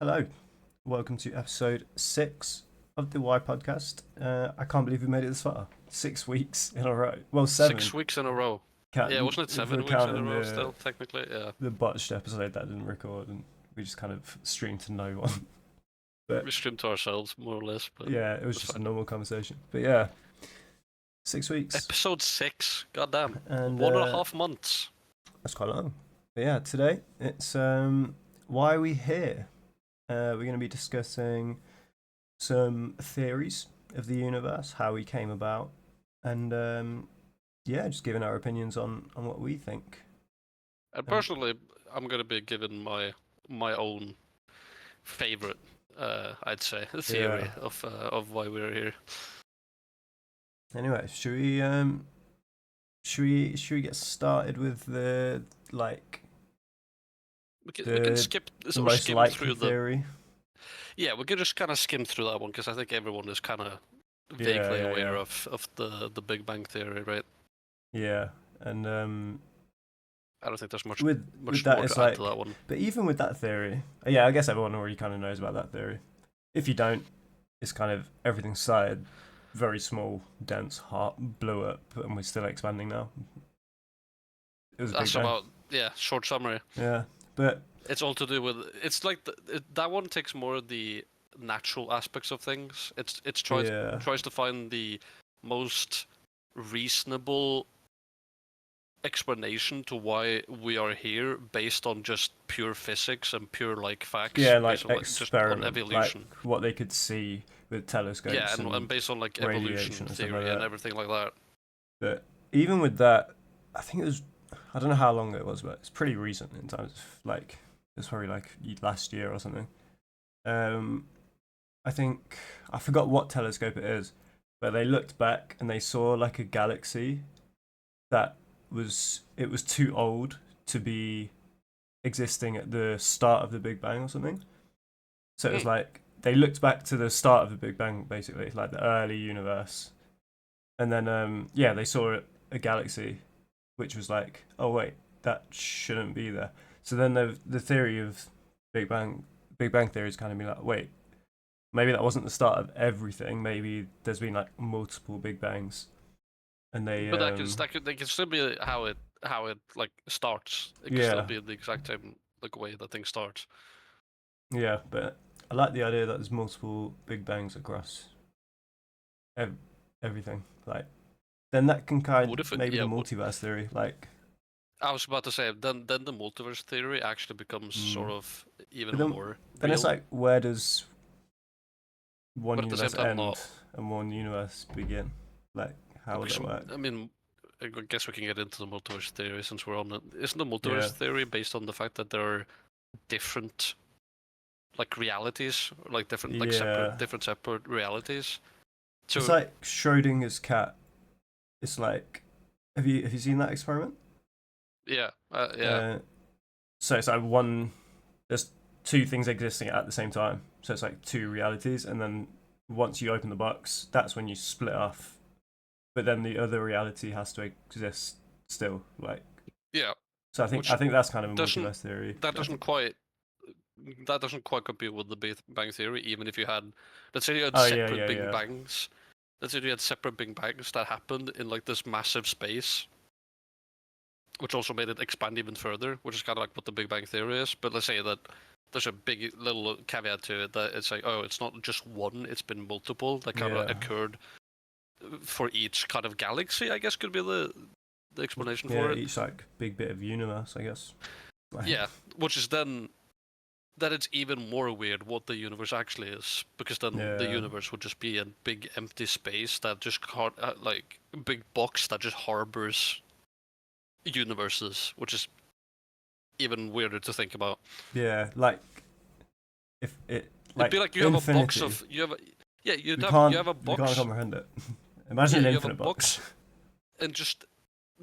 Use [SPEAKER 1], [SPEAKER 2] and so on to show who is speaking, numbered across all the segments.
[SPEAKER 1] Hello, welcome to episode 6 of the Y podcast. I can't believe we made it this far. 6 weeks in a row. Well,
[SPEAKER 2] 6
[SPEAKER 1] 7.
[SPEAKER 2] weeks in a row. Yeah,
[SPEAKER 1] Count,
[SPEAKER 2] wasn't it
[SPEAKER 1] if we're
[SPEAKER 2] 7 weeks in a
[SPEAKER 1] counting
[SPEAKER 2] row still, technically? Yeah.
[SPEAKER 1] the botched episode that didn't record, and we just kind of streamed to no one. But
[SPEAKER 2] We streamed to ourselves, more or less, but
[SPEAKER 1] yeah, it was
[SPEAKER 2] it's
[SPEAKER 1] just a
[SPEAKER 2] fine.
[SPEAKER 1] normal conversation. But yeah, 6 weeks,
[SPEAKER 2] Episode 6, goddamn.
[SPEAKER 1] and
[SPEAKER 2] 1.5 months.
[SPEAKER 1] that's quite long. But yeah, today it's why are we here? We're going to be discussing some theories of the universe, how we came about, and yeah, just giving our opinions on what we think.
[SPEAKER 2] And personally, I'm gonna be giving my own favorite, I'd say, theory of why we're here.
[SPEAKER 1] Anyway, should we get started with the
[SPEAKER 2] We can skip
[SPEAKER 1] the
[SPEAKER 2] or
[SPEAKER 1] most
[SPEAKER 2] skim
[SPEAKER 1] likely
[SPEAKER 2] through
[SPEAKER 1] theory?
[SPEAKER 2] Yeah, we could just kind of skim through that one because I think everyone is kind of
[SPEAKER 1] Yeah,
[SPEAKER 2] vaguely
[SPEAKER 1] yeah,
[SPEAKER 2] aware
[SPEAKER 1] yeah.
[SPEAKER 2] of the Big Bang Theory, right?
[SPEAKER 1] Yeah, and
[SPEAKER 2] I don't think there's much
[SPEAKER 1] with that
[SPEAKER 2] more
[SPEAKER 1] it's
[SPEAKER 2] to add
[SPEAKER 1] like,
[SPEAKER 2] to that one.
[SPEAKER 1] but even with that theory, yeah, I guess everyone already kind of knows about that theory. If you don't, it's kind of everything started very small, dense, hot, blew up, and we're still expanding now. It was a
[SPEAKER 2] That's
[SPEAKER 1] big bang.
[SPEAKER 2] about short summary.
[SPEAKER 1] Yeah, but
[SPEAKER 2] It's all to do with it's like that one takes more of the natural aspects of things. It's
[SPEAKER 1] yeah,
[SPEAKER 2] tries to find the most reasonable explanation to why we are here based on just pure physics and pure like facts
[SPEAKER 1] yeah,
[SPEAKER 2] based
[SPEAKER 1] like
[SPEAKER 2] on just on
[SPEAKER 1] experiment, like
[SPEAKER 2] evolution.
[SPEAKER 1] what they could see with
[SPEAKER 2] Yeah,
[SPEAKER 1] telescopes
[SPEAKER 2] and
[SPEAKER 1] and
[SPEAKER 2] based on like
[SPEAKER 1] radiation
[SPEAKER 2] evolution
[SPEAKER 1] and stuff like
[SPEAKER 2] theory and
[SPEAKER 1] that.
[SPEAKER 2] everything like that.
[SPEAKER 1] But even with that, I think it was, I don't know how long it was, but it's pretty recent in terms of like, it's probably like last year or something. Um, I think I forgot what telescope it is, but they looked back and they saw like a galaxy that was too old to be existing at the start of the Big Bang or something. So it was
[SPEAKER 2] Hmm.
[SPEAKER 1] like they looked back to the start of the Big Bang, basically, like the early universe, and then yeah, they saw a galaxy, which was like, oh wait, that shouldn't be there. So then the theory of Big Bang theory is kind of be like, wait, maybe that wasn't the start of everything. Maybe there's been like multiple Big Bangs, and they
[SPEAKER 2] But that can still be how it like starts. It can still
[SPEAKER 1] yeah,
[SPEAKER 2] be the exact same like way that thing starts.
[SPEAKER 1] yeah. But I like the idea that there's multiple Big Bangs across ev- everything. Like then that can kind
[SPEAKER 2] What if it,
[SPEAKER 1] maybe the
[SPEAKER 2] yeah?
[SPEAKER 1] multiverse theory. Like,
[SPEAKER 2] I was about to say then the multiverse theory actually becomes
[SPEAKER 1] mm.
[SPEAKER 2] sort of even
[SPEAKER 1] But
[SPEAKER 2] more
[SPEAKER 1] then it's
[SPEAKER 2] real,
[SPEAKER 1] like, where does one
[SPEAKER 2] but at the same
[SPEAKER 1] universe
[SPEAKER 2] time
[SPEAKER 1] end
[SPEAKER 2] not.
[SPEAKER 1] and one universe begin? Like, how would
[SPEAKER 2] Because
[SPEAKER 1] that work?
[SPEAKER 2] I mean, I guess we can get into the multiverse theory since we're on it. Isn't the multiverse
[SPEAKER 1] Yeah,
[SPEAKER 2] theory based on the fact that there are different like realities, like different like
[SPEAKER 1] yeah.
[SPEAKER 2] separate realities?
[SPEAKER 1] It's
[SPEAKER 2] So
[SPEAKER 1] like Schrodinger's cat. It's like, have you seen that experiment?
[SPEAKER 2] yeah, yeah.
[SPEAKER 1] Uh, so it's like one. There's two things existing at the same time. So it's like two realities, and then once you open the box, that's when you split off. But then the other reality has to exist still. Like,
[SPEAKER 2] Yeah,
[SPEAKER 1] so
[SPEAKER 2] which
[SPEAKER 1] I think that's kind of a
[SPEAKER 2] doesn't
[SPEAKER 1] multiverse theory.
[SPEAKER 2] that
[SPEAKER 1] I
[SPEAKER 2] doesn't
[SPEAKER 1] think.
[SPEAKER 2] quite that doesn't quite compute with the Big Bang theory. Even if you had, let's say you had
[SPEAKER 1] Oh yeah,
[SPEAKER 2] separate
[SPEAKER 1] yeah,
[SPEAKER 2] Big
[SPEAKER 1] yeah,
[SPEAKER 2] Bangs, let's say you had separate Big Bangs that happened in like this massive space, which also made it expand even further, which is kind of like what the Big Bang theory is. But let's say that there's a big little caveat to it that it's like, oh, it's not just one; it's been multiple that kind of
[SPEAKER 1] yeah,
[SPEAKER 2] occurred for each kind of galaxy. I guess could be the explanation
[SPEAKER 1] yeah.
[SPEAKER 2] for it.
[SPEAKER 1] Each like big bit of universe, I guess. Like,
[SPEAKER 2] Yeah, which is then that it's even more weird what the universe actually is, because then the
[SPEAKER 1] yeah,
[SPEAKER 2] universe would just be a big empty space that just like a big box that just harbors universes, which is even weirder to think about.
[SPEAKER 1] yeah. Like if it
[SPEAKER 2] It'd
[SPEAKER 1] like
[SPEAKER 2] be like you have a box
[SPEAKER 1] infinity,
[SPEAKER 2] of you have a, yeah you have a
[SPEAKER 1] we can't
[SPEAKER 2] box,
[SPEAKER 1] comprehend it. Imagine
[SPEAKER 2] yeah,
[SPEAKER 1] an
[SPEAKER 2] you have a
[SPEAKER 1] infinite box.
[SPEAKER 2] box and just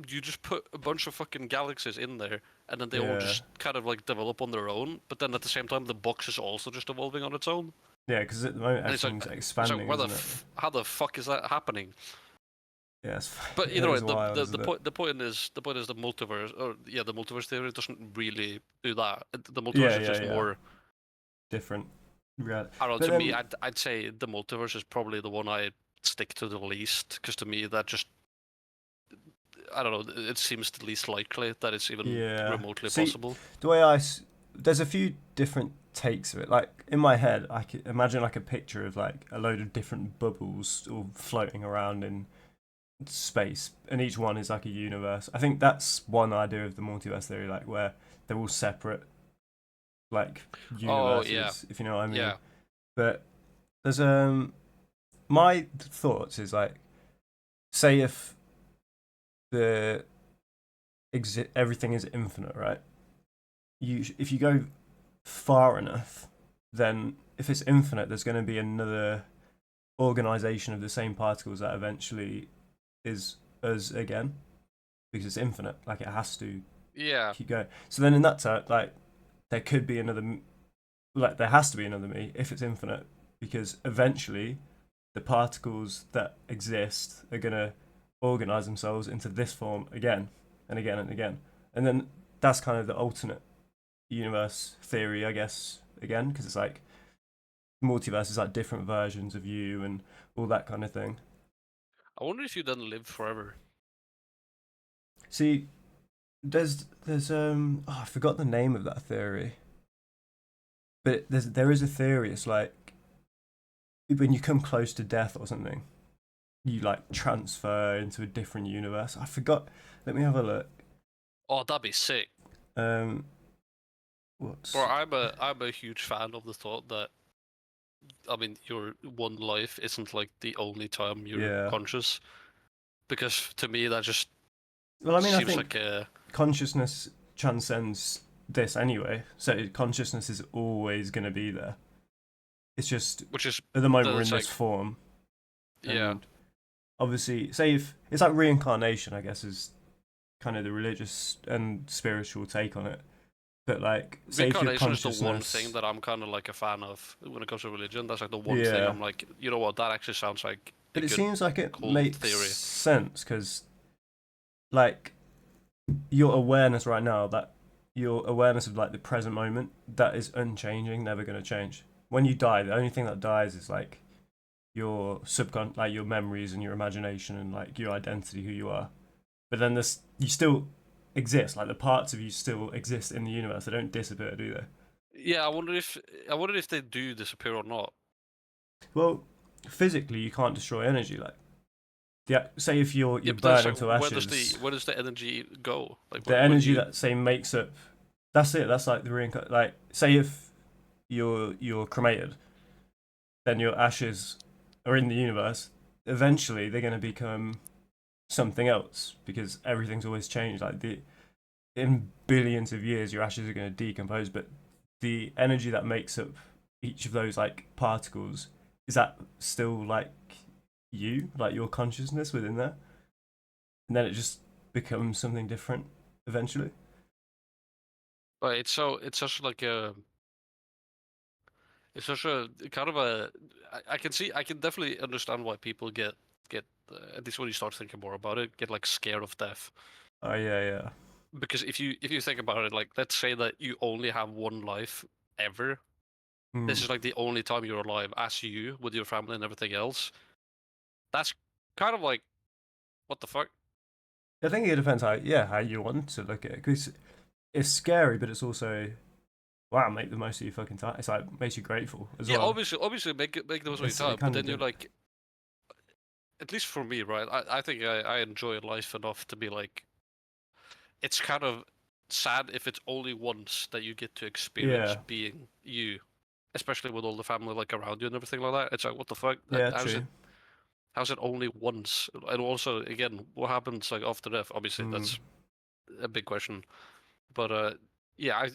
[SPEAKER 2] you just put a bunch of fucking galaxies in there and then they all
[SPEAKER 1] Yeah,
[SPEAKER 2] just kind of like develop on their own, but then at the same time the box is also just evolving on its own.
[SPEAKER 1] yeah. Because at the moment
[SPEAKER 2] And
[SPEAKER 1] everything's
[SPEAKER 2] it's like
[SPEAKER 1] expanding,
[SPEAKER 2] where
[SPEAKER 1] isn't it?
[SPEAKER 2] how the fuck is that happening?
[SPEAKER 1] Yeah,
[SPEAKER 2] But
[SPEAKER 1] it
[SPEAKER 2] either way,
[SPEAKER 1] is wild, isn't it?
[SPEAKER 2] the point is the multiverse, or yeah, the multiverse theory doesn't really do that. The
[SPEAKER 1] Yeah,
[SPEAKER 2] multiverse is
[SPEAKER 1] yeah,
[SPEAKER 2] just
[SPEAKER 1] yeah.
[SPEAKER 2] more
[SPEAKER 1] different reality.
[SPEAKER 2] I don't know.
[SPEAKER 1] But
[SPEAKER 2] To me,
[SPEAKER 1] then,
[SPEAKER 2] I'd say the multiverse is probably the one I stick to the least, because to me that just, I don't know. It seems the least likely that it's even
[SPEAKER 1] yeah.
[SPEAKER 2] remotely
[SPEAKER 1] See,
[SPEAKER 2] possible.
[SPEAKER 1] the way there's a few different takes of it. Like in my head, I could imagine like a picture of like a load of different bubbles all floating around in space, and each one is like a universe. I think that's one idea of the multiverse theory, like where they're all separate like
[SPEAKER 2] Oh yeah,
[SPEAKER 1] universes, if you know what I mean.
[SPEAKER 2] yeah.
[SPEAKER 1] But there's my thoughts is like, say if the everything is infinite, right? If you go far enough, then if it's infinite, there's going to be another organization of the same particles that eventually is us again, because it's infinite. Like it has to
[SPEAKER 2] Yeah.
[SPEAKER 1] keep going. So then in that time, like there could be another, like there has to be another me if it's infinite, because eventually the particles that exist are gonna organize themselves into this form again and again and again, and then that's kind of the alternate universe theory, I guess. Again, because it's like multiverse is like different versions of you and all that kind of thing.
[SPEAKER 2] I wonder if you then live forever.
[SPEAKER 1] See, there's I forgot the name of that theory, but there is a theory. It's like when you come close to death or something, you like transfer into a different universe. I forgot. Let me have a look.
[SPEAKER 2] Oh, that'd be sick.
[SPEAKER 1] Um,
[SPEAKER 2] Bro,
[SPEAKER 1] what's
[SPEAKER 2] I'm a huge fan of the thought that, I mean, your one life isn't like the only time you're
[SPEAKER 1] yeah.
[SPEAKER 2] conscious, because to me that just
[SPEAKER 1] Well, I mean, I
[SPEAKER 2] seems like
[SPEAKER 1] think
[SPEAKER 2] a,
[SPEAKER 1] consciousness transcends this anyway. So consciousness is always going to be there. It's just
[SPEAKER 2] which is
[SPEAKER 1] at the moment
[SPEAKER 2] that
[SPEAKER 1] we're in
[SPEAKER 2] it's
[SPEAKER 1] this
[SPEAKER 2] like,
[SPEAKER 1] form,
[SPEAKER 2] yeah.
[SPEAKER 1] and obviously, say if it's like reincarnation, I guess is kind of the religious and spiritual take on it. But like, say if your
[SPEAKER 2] Reincarnation is the one thing
[SPEAKER 1] consciousness,
[SPEAKER 2] that I'm kind of like a fan of when it comes to religion. That's like the one thing
[SPEAKER 1] yeah,
[SPEAKER 2] I'm like, you know what, that actually sounds like a
[SPEAKER 1] but it
[SPEAKER 2] good,
[SPEAKER 1] seems like it
[SPEAKER 2] cool
[SPEAKER 1] makes
[SPEAKER 2] theory.
[SPEAKER 1] sense because like your awareness right now, that your awareness of like the present moment, that is unchanging, never going to change. When you die, the only thing that dies is like your like your memories and your imagination and like your identity, who you are. But then this, you still exist. Like the parts of you still exist in the universe. They don't disappear, do they?
[SPEAKER 2] Yeah, I wonder if they do disappear or not.
[SPEAKER 1] Well, physically, you can't destroy energy. Like, yeah, say if
[SPEAKER 2] Yeah,
[SPEAKER 1] you're
[SPEAKER 2] but then it's
[SPEAKER 1] burning
[SPEAKER 2] like,
[SPEAKER 1] to ashes,
[SPEAKER 2] where does the energy go? Like
[SPEAKER 1] the
[SPEAKER 2] when
[SPEAKER 1] energy
[SPEAKER 2] you,
[SPEAKER 1] that say makes up. That's it. That's like the reincarnation. Like, say if you're cremated, then your ashes are in the universe. Eventually, they're going to become something else because everything's always changed. Like the in billions of years, your ashes are going to decompose, but the energy that makes up each of those like particles, is that still like you, like your consciousness within there, and then it just becomes something different eventually.
[SPEAKER 2] but it's such like a, it's such a kind of a, I can definitely understand why people get at least when you start thinking more about it, get like scared of death.
[SPEAKER 1] Oh yeah, yeah.
[SPEAKER 2] Because if you think about it, like let's say that you only have one life ever. This
[SPEAKER 1] Mm.
[SPEAKER 2] is like the only time you're alive as you with your family and everything else. That's kind of like, what the fuck?
[SPEAKER 1] I think it depends how you want to look at it because it's scary, but it's also wow, make the most of your fucking time. It's like makes you grateful as
[SPEAKER 2] Yeah,
[SPEAKER 1] well.
[SPEAKER 2] obviously make the most of your
[SPEAKER 1] It
[SPEAKER 2] time, but
[SPEAKER 1] kind of
[SPEAKER 2] then you're
[SPEAKER 1] do.
[SPEAKER 2] like, at least for me, right? I think I enjoy life enough to be like, it's kind of sad if it's only once that you get to experience
[SPEAKER 1] Yeah,
[SPEAKER 2] being you, especially with all the family like around you and everything like that. It's like, what the fuck?
[SPEAKER 1] yeah,
[SPEAKER 2] How's it?
[SPEAKER 1] true.
[SPEAKER 2] How's it only once? And also, again, what happens like after death? Obviously,
[SPEAKER 1] Mm.
[SPEAKER 2] that's a big question. But yeah,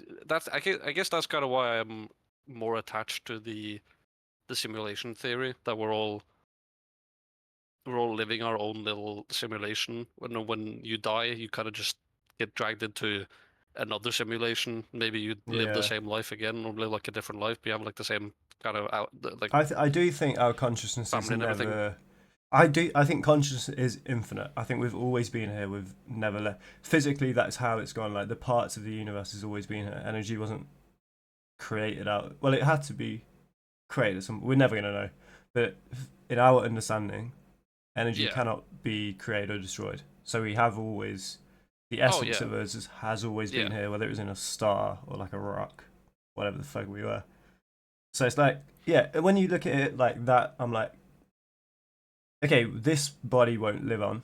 [SPEAKER 2] I guess that's kind of why I'm more attached to the simulation theory, that we're all living our own little simulation. When you die, you kind of just get dragged into another simulation. Maybe you live the
[SPEAKER 1] Yeah.
[SPEAKER 2] same life again, or live like a different life, but you have like the same kind of like
[SPEAKER 1] I do think our consciousness is
[SPEAKER 2] family and everything.
[SPEAKER 1] never. I think consciousness is infinite. I think we've always been here. We've never left. Physically, that's how it's gone. Like the parts of the universe has always been here. Energy wasn't created out. Well, it had to be created. We're never gonna know, but in our understanding, energy
[SPEAKER 2] Yeah.
[SPEAKER 1] cannot be created or destroyed. So we have always the
[SPEAKER 2] Oh
[SPEAKER 1] essence
[SPEAKER 2] yeah.
[SPEAKER 1] of us has always been
[SPEAKER 2] Yeah.
[SPEAKER 1] here, whether it was in a star or like a rock, whatever the fuck we were. So it's like, yeah, when you look at it like that, I'm like, okay, this body won't live on,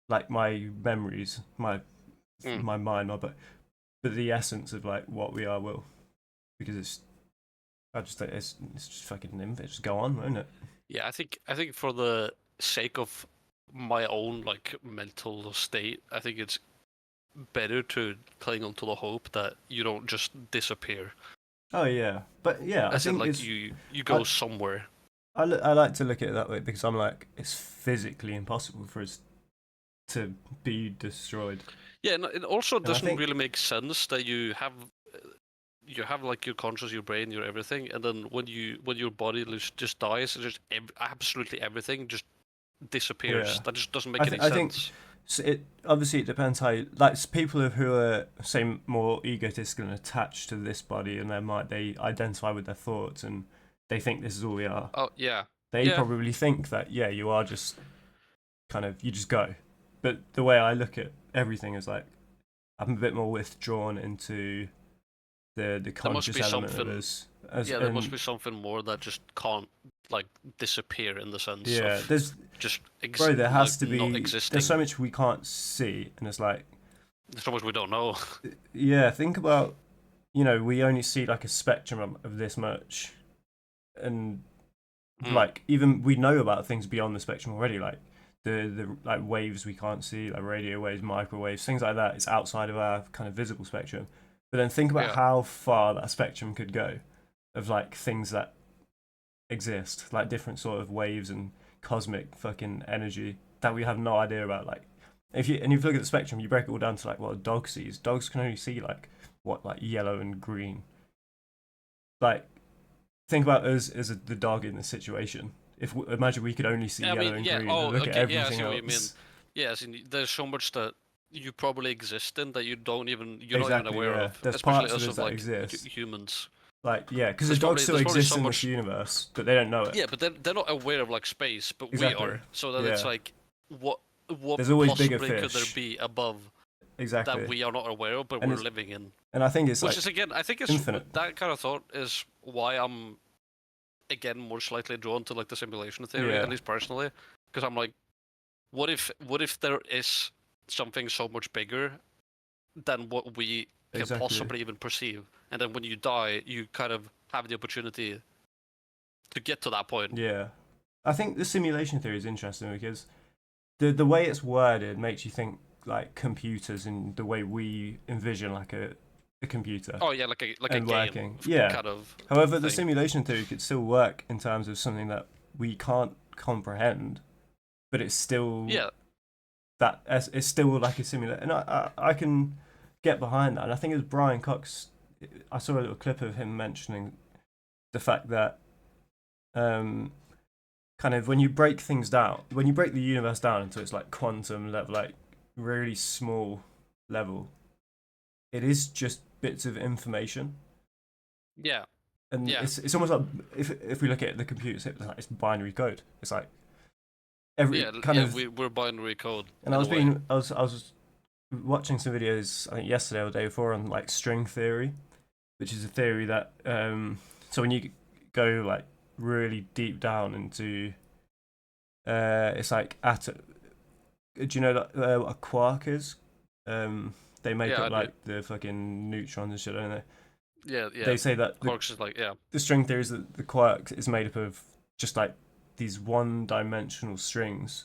[SPEAKER 1] like my memories, my
[SPEAKER 2] Mm.
[SPEAKER 1] mind, but the essence of like what we are will, because I just think it's just fucking infinite. Just go on, won't it?
[SPEAKER 2] Yeah, I think for the sake of my own like mental state, I think it's better to cling on to the hope that you don't just disappear.
[SPEAKER 1] Oh yeah, but yeah, I
[SPEAKER 2] As in
[SPEAKER 1] think
[SPEAKER 2] like
[SPEAKER 1] it's
[SPEAKER 2] you go
[SPEAKER 1] I
[SPEAKER 2] somewhere.
[SPEAKER 1] I like to look at it that way because I'm like it's physically impossible for us to be destroyed,
[SPEAKER 2] Yeah, and it also
[SPEAKER 1] and I
[SPEAKER 2] doesn't
[SPEAKER 1] think
[SPEAKER 2] really make sense that you have like your conscious, your brain, your everything, and then when your body just dies, just absolutely everything just disappears.
[SPEAKER 1] yeah,
[SPEAKER 2] That just doesn't make any
[SPEAKER 1] I think
[SPEAKER 2] sense.
[SPEAKER 1] so it obviously it depends how you, like people who are say more egotistical and attached to this body and their mind, they identify with their thoughts and they think this is all we are.
[SPEAKER 2] Oh yeah,
[SPEAKER 1] They
[SPEAKER 2] yeah,
[SPEAKER 1] probably think that yeah, you are just kind of you just go. But the way I look at everything is like I'm a bit more withdrawn into the
[SPEAKER 2] there must
[SPEAKER 1] conscious
[SPEAKER 2] be
[SPEAKER 1] element of
[SPEAKER 2] something.
[SPEAKER 1] us as
[SPEAKER 2] Yeah, there must
[SPEAKER 1] and
[SPEAKER 2] be something more that just can't like disappear in the sense
[SPEAKER 1] yeah,
[SPEAKER 2] of
[SPEAKER 1] there's
[SPEAKER 2] just
[SPEAKER 1] bro, there
[SPEAKER 2] like
[SPEAKER 1] has to
[SPEAKER 2] not
[SPEAKER 1] be there's so
[SPEAKER 2] existing.
[SPEAKER 1] much we can't see and it's like
[SPEAKER 2] There's so much we don't know.
[SPEAKER 1] yeah, think about we only see like a spectrum of this much and
[SPEAKER 2] Mm,
[SPEAKER 1] like even we know about things beyond the spectrum already like the like waves we can't see like radio waves microwaves things like that it's outside of our kind of visible spectrum but then think about
[SPEAKER 2] yeah,
[SPEAKER 1] how far that spectrum could go of like things that exist like different sort of waves and cosmic fucking energy that we have no idea about like if you look at the spectrum you break it all down to like what a dog sees dogs can only see like what like yellow and green like think about us as the dog in this situation. Imagine we could only see
[SPEAKER 2] I
[SPEAKER 1] yellow
[SPEAKER 2] mean,
[SPEAKER 1] and
[SPEAKER 2] yeah.
[SPEAKER 1] green and
[SPEAKER 2] Oh,
[SPEAKER 1] look at
[SPEAKER 2] okay. Yeah, I
[SPEAKER 1] everything
[SPEAKER 2] see what you mean.
[SPEAKER 1] else.
[SPEAKER 2] Yeah, as in, there's so much that you probably exist in that you're not even
[SPEAKER 1] Exactly,
[SPEAKER 2] aware
[SPEAKER 1] yeah.
[SPEAKER 2] of,
[SPEAKER 1] There's
[SPEAKER 2] especially
[SPEAKER 1] parts of
[SPEAKER 2] us
[SPEAKER 1] us
[SPEAKER 2] of
[SPEAKER 1] that
[SPEAKER 2] like
[SPEAKER 1] exist.
[SPEAKER 2] humans.
[SPEAKER 1] Like, yeah, because the dog still
[SPEAKER 2] There's probably
[SPEAKER 1] exists
[SPEAKER 2] so
[SPEAKER 1] in this
[SPEAKER 2] much.
[SPEAKER 1] universe, but they don't know it.
[SPEAKER 2] Yeah, but they're not aware of like space, but we
[SPEAKER 1] Exactly.
[SPEAKER 2] are. So then it's
[SPEAKER 1] Yeah.
[SPEAKER 2] like, what what
[SPEAKER 1] There's always bigger
[SPEAKER 2] possibly could there
[SPEAKER 1] fish.
[SPEAKER 2] be above that
[SPEAKER 1] Exactly.
[SPEAKER 2] we are not aware of, but
[SPEAKER 1] And
[SPEAKER 2] we're
[SPEAKER 1] it's
[SPEAKER 2] living in?
[SPEAKER 1] and I think it's
[SPEAKER 2] Which is
[SPEAKER 1] like
[SPEAKER 2] again, I think it's
[SPEAKER 1] infinite.
[SPEAKER 2] that kind of thought is why I'm again more slightly drawn to like the simulation theory, at
[SPEAKER 1] Yeah.
[SPEAKER 2] least personally, because I'm like, what if there is something so much bigger than what we can
[SPEAKER 1] Exactly.
[SPEAKER 2] possibly even perceive, and then when you die, you kind of have the opportunity to get to that point.
[SPEAKER 1] Yeah. I think the simulation theory is interesting because the way it's worded makes you think like computers and the way we envision like a computer
[SPEAKER 2] Oh yeah, like a
[SPEAKER 1] and
[SPEAKER 2] game
[SPEAKER 1] working. Yeah.
[SPEAKER 2] kind of
[SPEAKER 1] However, the
[SPEAKER 2] thing.
[SPEAKER 1] simulation theory could still work in terms of something that we can't comprehend, but it's still
[SPEAKER 2] Yeah,
[SPEAKER 1] it's still like a simulation, and I can get behind that. And I think it was Brian Cox. I saw a little clip of him mentioning the fact that kind of when you break things down, when you break the universe down into its like quantum level, like really small level, it is just bits of information.
[SPEAKER 2] yeah,
[SPEAKER 1] And
[SPEAKER 2] yeah,
[SPEAKER 1] it's almost like if we look at the computer, it's binary code. It's like every kind
[SPEAKER 2] yeah.
[SPEAKER 1] of.
[SPEAKER 2] We're binary code
[SPEAKER 1] And
[SPEAKER 2] in a way.
[SPEAKER 1] I was watching some videos I think yesterday or the day before on like string theory, which is a theory that so when you go like really deep down into it's like atom. Do you know what a quark is? They make
[SPEAKER 2] Yeah,
[SPEAKER 1] up
[SPEAKER 2] I do.
[SPEAKER 1] like the fucking neutrons and shit, don't they?
[SPEAKER 2] Yeah, yeah.
[SPEAKER 1] They say that
[SPEAKER 2] Quarks is like, yeah,
[SPEAKER 1] the string theory is that the quark is made up of just like these one-dimensional strings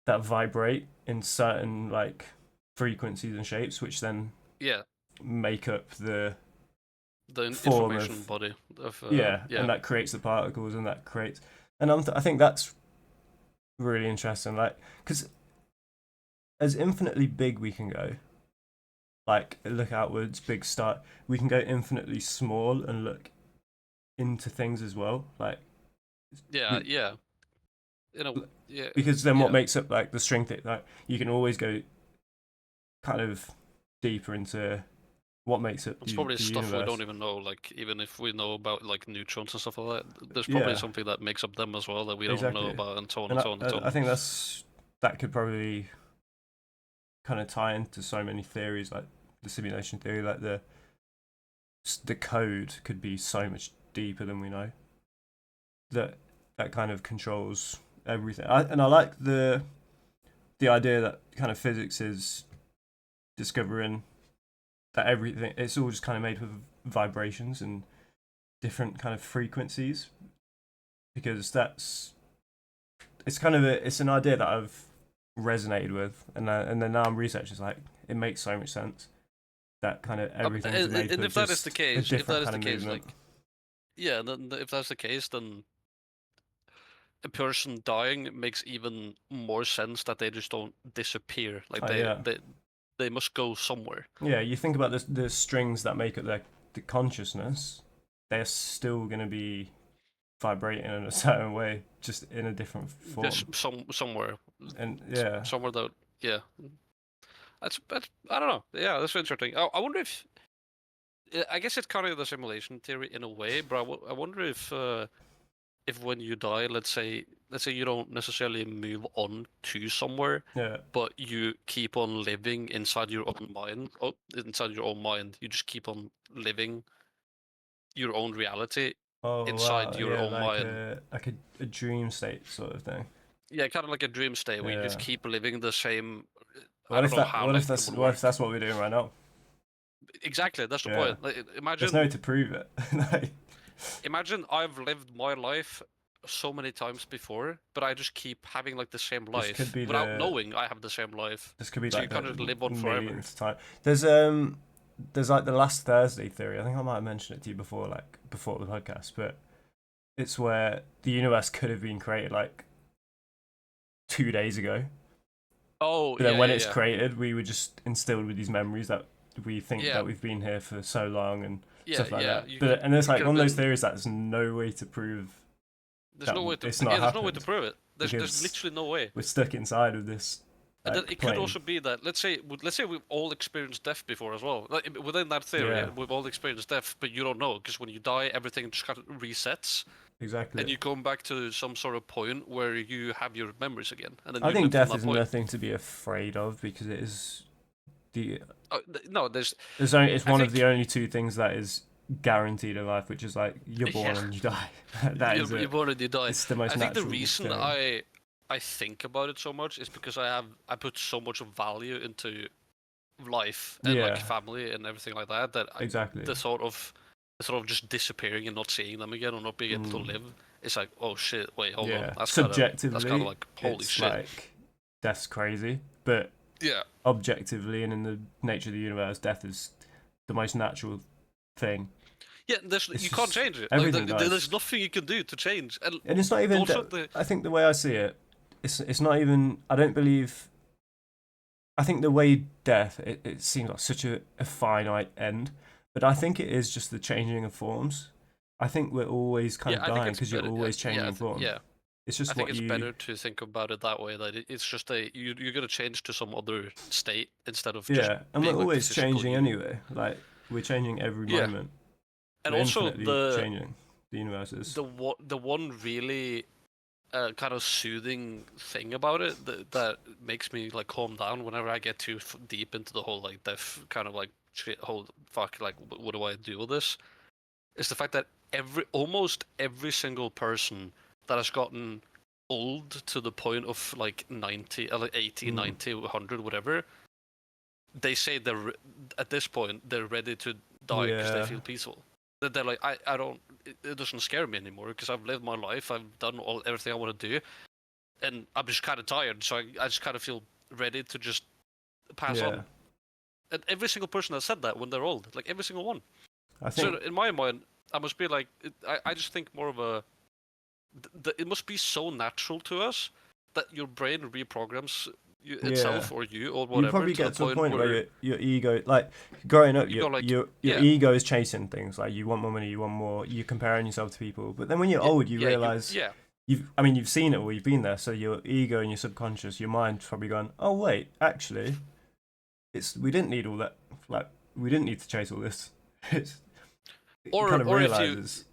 [SPEAKER 1] that vibrate in certain like frequencies and shapes, which then
[SPEAKER 2] yeah.
[SPEAKER 1] make up the
[SPEAKER 2] The
[SPEAKER 1] form
[SPEAKER 2] information
[SPEAKER 1] of
[SPEAKER 2] body of
[SPEAKER 1] yeah,
[SPEAKER 2] yeah,
[SPEAKER 1] and that creates the particles, and that creates. And I think that's really interesting, like because as infinitely big we can go, like look outwards, big start, we can go infinitely small and look into things as well, like
[SPEAKER 2] yeah,
[SPEAKER 1] we,
[SPEAKER 2] yeah. You know, yeah,
[SPEAKER 1] because then what
[SPEAKER 2] yeah,
[SPEAKER 1] makes up like the strength, like you can always go kind of deeper into what makes it
[SPEAKER 2] It's probably
[SPEAKER 1] the
[SPEAKER 2] stuff we
[SPEAKER 1] universe.
[SPEAKER 2] don't even know. Like even if we know about like neutrons and stuff like that, there's probably
[SPEAKER 1] Yeah,
[SPEAKER 2] something that makes up them as well that we don't know
[SPEAKER 1] exactly.
[SPEAKER 2] about, and so on
[SPEAKER 1] And
[SPEAKER 2] and so on and so
[SPEAKER 1] I
[SPEAKER 2] on.
[SPEAKER 1] think that could probably kind of tie into so many theories, like the simulation theory, like the code could be so much deeper than we know. That kind of controls everything. And I like the idea that kind of physics is discovering that everything, it's all just kind of made with vibrations and different kind of frequencies, because it's kind of it's an idea that I've resonated with, and then now I'm researching. It's like it makes so much sense that kind of everything's made
[SPEAKER 2] And
[SPEAKER 1] with
[SPEAKER 2] if that is the
[SPEAKER 1] just a
[SPEAKER 2] case,
[SPEAKER 1] different kind of movement.
[SPEAKER 2] like yeah, then if that's the case, then a person dying makes even more sense that they just don't disappear. Like
[SPEAKER 1] Oh yeah,
[SPEAKER 2] they must go somewhere.
[SPEAKER 1] yeah. You think about the strings that make up the consciousness, they're still going to be vibrating in a certain way, just in a different form.
[SPEAKER 2] Just somewhere,
[SPEAKER 1] And yeah,
[SPEAKER 2] somewhere that yeah. That's I don't know. Yeah, that's interesting. I wonder I guess it's kind of the simulation theory in a way, but I wonder if when you die, let's say you don't necessarily move on to somewhere,
[SPEAKER 1] yeah.
[SPEAKER 2] but you keep on living inside your own mind. Oh, inside your own mind, you just keep on living your own reality
[SPEAKER 1] Oh
[SPEAKER 2] inside
[SPEAKER 1] wow,
[SPEAKER 2] your
[SPEAKER 1] yeah,
[SPEAKER 2] own mind.
[SPEAKER 1] like a dream state sort of thing.
[SPEAKER 2] Yeah, kind of like a dream state where you just
[SPEAKER 1] Yeah.
[SPEAKER 2] keep living the same. I don't know how
[SPEAKER 1] What if
[SPEAKER 2] like it would
[SPEAKER 1] what if
[SPEAKER 2] work.
[SPEAKER 1] that's what we're doing right now?
[SPEAKER 2] Exactly, that's the
[SPEAKER 1] Yeah.
[SPEAKER 2] point. Like,
[SPEAKER 1] There's no way to prove it. Like,
[SPEAKER 2] imagine I've lived my life so many times before, but I just keep having like the same
[SPEAKER 1] this could
[SPEAKER 2] life
[SPEAKER 1] be
[SPEAKER 2] without knowing I have the same life.
[SPEAKER 1] this could be
[SPEAKER 2] So you
[SPEAKER 1] like
[SPEAKER 2] kind
[SPEAKER 1] the
[SPEAKER 2] of live on forever.
[SPEAKER 1] millionth time. There's like the last Thursday theory. I think I might have mentioned it to you before, like before the podcast, but it's where the universe could have been created like 2 days ago.
[SPEAKER 2] Oh
[SPEAKER 1] But then
[SPEAKER 2] yeah,
[SPEAKER 1] when
[SPEAKER 2] yeah,
[SPEAKER 1] it's
[SPEAKER 2] yeah,
[SPEAKER 1] created, we were just instilled with these memories that we think
[SPEAKER 2] yeah,
[SPEAKER 1] that we've been here for so long and
[SPEAKER 2] yeah,
[SPEAKER 1] stuff like
[SPEAKER 2] yeah.
[SPEAKER 1] that. But and it's
[SPEAKER 2] You
[SPEAKER 1] like
[SPEAKER 2] could
[SPEAKER 1] one
[SPEAKER 2] have
[SPEAKER 1] of those
[SPEAKER 2] been.
[SPEAKER 1] theories that there's no way to prove
[SPEAKER 2] There's
[SPEAKER 1] that
[SPEAKER 2] no way to.
[SPEAKER 1] it's not
[SPEAKER 2] Yeah, there's no way to
[SPEAKER 1] happened,
[SPEAKER 2] prove it. There's
[SPEAKER 1] because
[SPEAKER 2] literally no way.
[SPEAKER 1] we're stuck inside of this
[SPEAKER 2] And then
[SPEAKER 1] like
[SPEAKER 2] it could
[SPEAKER 1] plane.
[SPEAKER 2] also be that let's say we've all experienced death before as well. Like within that theory,
[SPEAKER 1] Yeah,
[SPEAKER 2] we've all experienced death, but you don't know because when you die, everything just kind of resets,
[SPEAKER 1] exactly.
[SPEAKER 2] and you come back to some sort of point where you have your memories again, and then
[SPEAKER 1] I
[SPEAKER 2] you
[SPEAKER 1] think
[SPEAKER 2] live from
[SPEAKER 1] death
[SPEAKER 2] that
[SPEAKER 1] is
[SPEAKER 2] point.
[SPEAKER 1] nothing to be afraid of, because it is the
[SPEAKER 2] No, there's.
[SPEAKER 1] it's
[SPEAKER 2] I
[SPEAKER 1] one of the
[SPEAKER 2] think
[SPEAKER 1] only two things that is guaranteed in life, which is like you're born
[SPEAKER 2] yeah,
[SPEAKER 1] and you die. That is
[SPEAKER 2] you've
[SPEAKER 1] it.
[SPEAKER 2] already died.
[SPEAKER 1] It's the most
[SPEAKER 2] I think the
[SPEAKER 1] natural
[SPEAKER 2] reason
[SPEAKER 1] thing.
[SPEAKER 2] I think about it so much is because I put so much value into life and like
[SPEAKER 1] Yeah,
[SPEAKER 2] family and everything like that
[SPEAKER 1] exactly.
[SPEAKER 2] the sort of just disappearing and not seeing them again or not being able to
[SPEAKER 1] Mm.
[SPEAKER 2] live. It's like, oh shit, wait, hold on,
[SPEAKER 1] Yeah,
[SPEAKER 2] that's kind of
[SPEAKER 1] subjectively,
[SPEAKER 2] like holy
[SPEAKER 1] it's
[SPEAKER 2] shit.
[SPEAKER 1] like death's crazy, but
[SPEAKER 2] Yeah,
[SPEAKER 1] objectively and in the nature of the universe, death is the most natural thing.
[SPEAKER 2] yeah.
[SPEAKER 1] It's
[SPEAKER 2] You can't
[SPEAKER 1] just
[SPEAKER 2] change it. Like
[SPEAKER 1] everything
[SPEAKER 2] there's
[SPEAKER 1] dies,
[SPEAKER 2] nothing you can do to change. And
[SPEAKER 1] and it's not even.
[SPEAKER 2] also the
[SPEAKER 1] I think the way I see it, it's not even. I don't believe. I think the way death, it seems like such a finite end, but I think it is just the changing of forms. I think we're always kind
[SPEAKER 2] yeah,
[SPEAKER 1] of
[SPEAKER 2] I think
[SPEAKER 1] dying
[SPEAKER 2] it's
[SPEAKER 1] because you're
[SPEAKER 2] better.
[SPEAKER 1] always
[SPEAKER 2] Yeah,
[SPEAKER 1] changing forms.
[SPEAKER 2] yeah.
[SPEAKER 1] It's
[SPEAKER 2] I
[SPEAKER 1] just
[SPEAKER 2] think
[SPEAKER 1] what
[SPEAKER 2] it's
[SPEAKER 1] you.
[SPEAKER 2] better to think about it that way. That it's just you're gonna change to some other state instead of just
[SPEAKER 1] Yeah, and we're
[SPEAKER 2] being like the
[SPEAKER 1] always
[SPEAKER 2] physical
[SPEAKER 1] changing
[SPEAKER 2] you.
[SPEAKER 1] anyway. Like we're changing every
[SPEAKER 2] Yeah,
[SPEAKER 1] moment.
[SPEAKER 2] and
[SPEAKER 1] We're
[SPEAKER 2] also
[SPEAKER 1] infinitely changing. The universe is.
[SPEAKER 2] the one really kind of soothing thing about it that makes me like calm down whenever I get too deep into the whole like death kind of like shit whole fuck like what do I do with this is the fact that almost every single person that has gotten old to the point of like 90 like 80
[SPEAKER 1] Mm,
[SPEAKER 2] 90 100 whatever they say at this point they're ready to die because they
[SPEAKER 1] yeah,
[SPEAKER 2] feel peaceful. That they're like, I don't, it doesn't scare me anymore because I've lived my life, I've done everything I want to do, and I'm just kind of tired, so I just kind of feel ready to just pass
[SPEAKER 1] yeah.
[SPEAKER 2] on. And every single person has said that when they're old, like every single one.
[SPEAKER 1] I
[SPEAKER 2] So
[SPEAKER 1] think.
[SPEAKER 2] in my mind, I must be like, I just think more of it must be so natural to us that your brain reprograms
[SPEAKER 1] Yeah,
[SPEAKER 2] itself or you or
[SPEAKER 1] you
[SPEAKER 2] whatever
[SPEAKER 1] probably
[SPEAKER 2] to the
[SPEAKER 1] get to a
[SPEAKER 2] point
[SPEAKER 1] point where
[SPEAKER 2] where
[SPEAKER 1] your ego, like growing up,
[SPEAKER 2] you go like,
[SPEAKER 1] your
[SPEAKER 2] yeah,
[SPEAKER 1] ego is chasing things. Like you want more money, you want more. You're comparing yourself to people. But then when you're
[SPEAKER 2] yeah,
[SPEAKER 1] old, you
[SPEAKER 2] yeah,
[SPEAKER 1] realize I mean, you've seen it all. You've been there. So your ego and your subconscious, your mind's probably gone. Oh wait, actually, we didn't need all that. Like we didn't need to chase all this. It's, it
[SPEAKER 2] Or
[SPEAKER 1] kind of
[SPEAKER 2] or if you
[SPEAKER 1] realizes,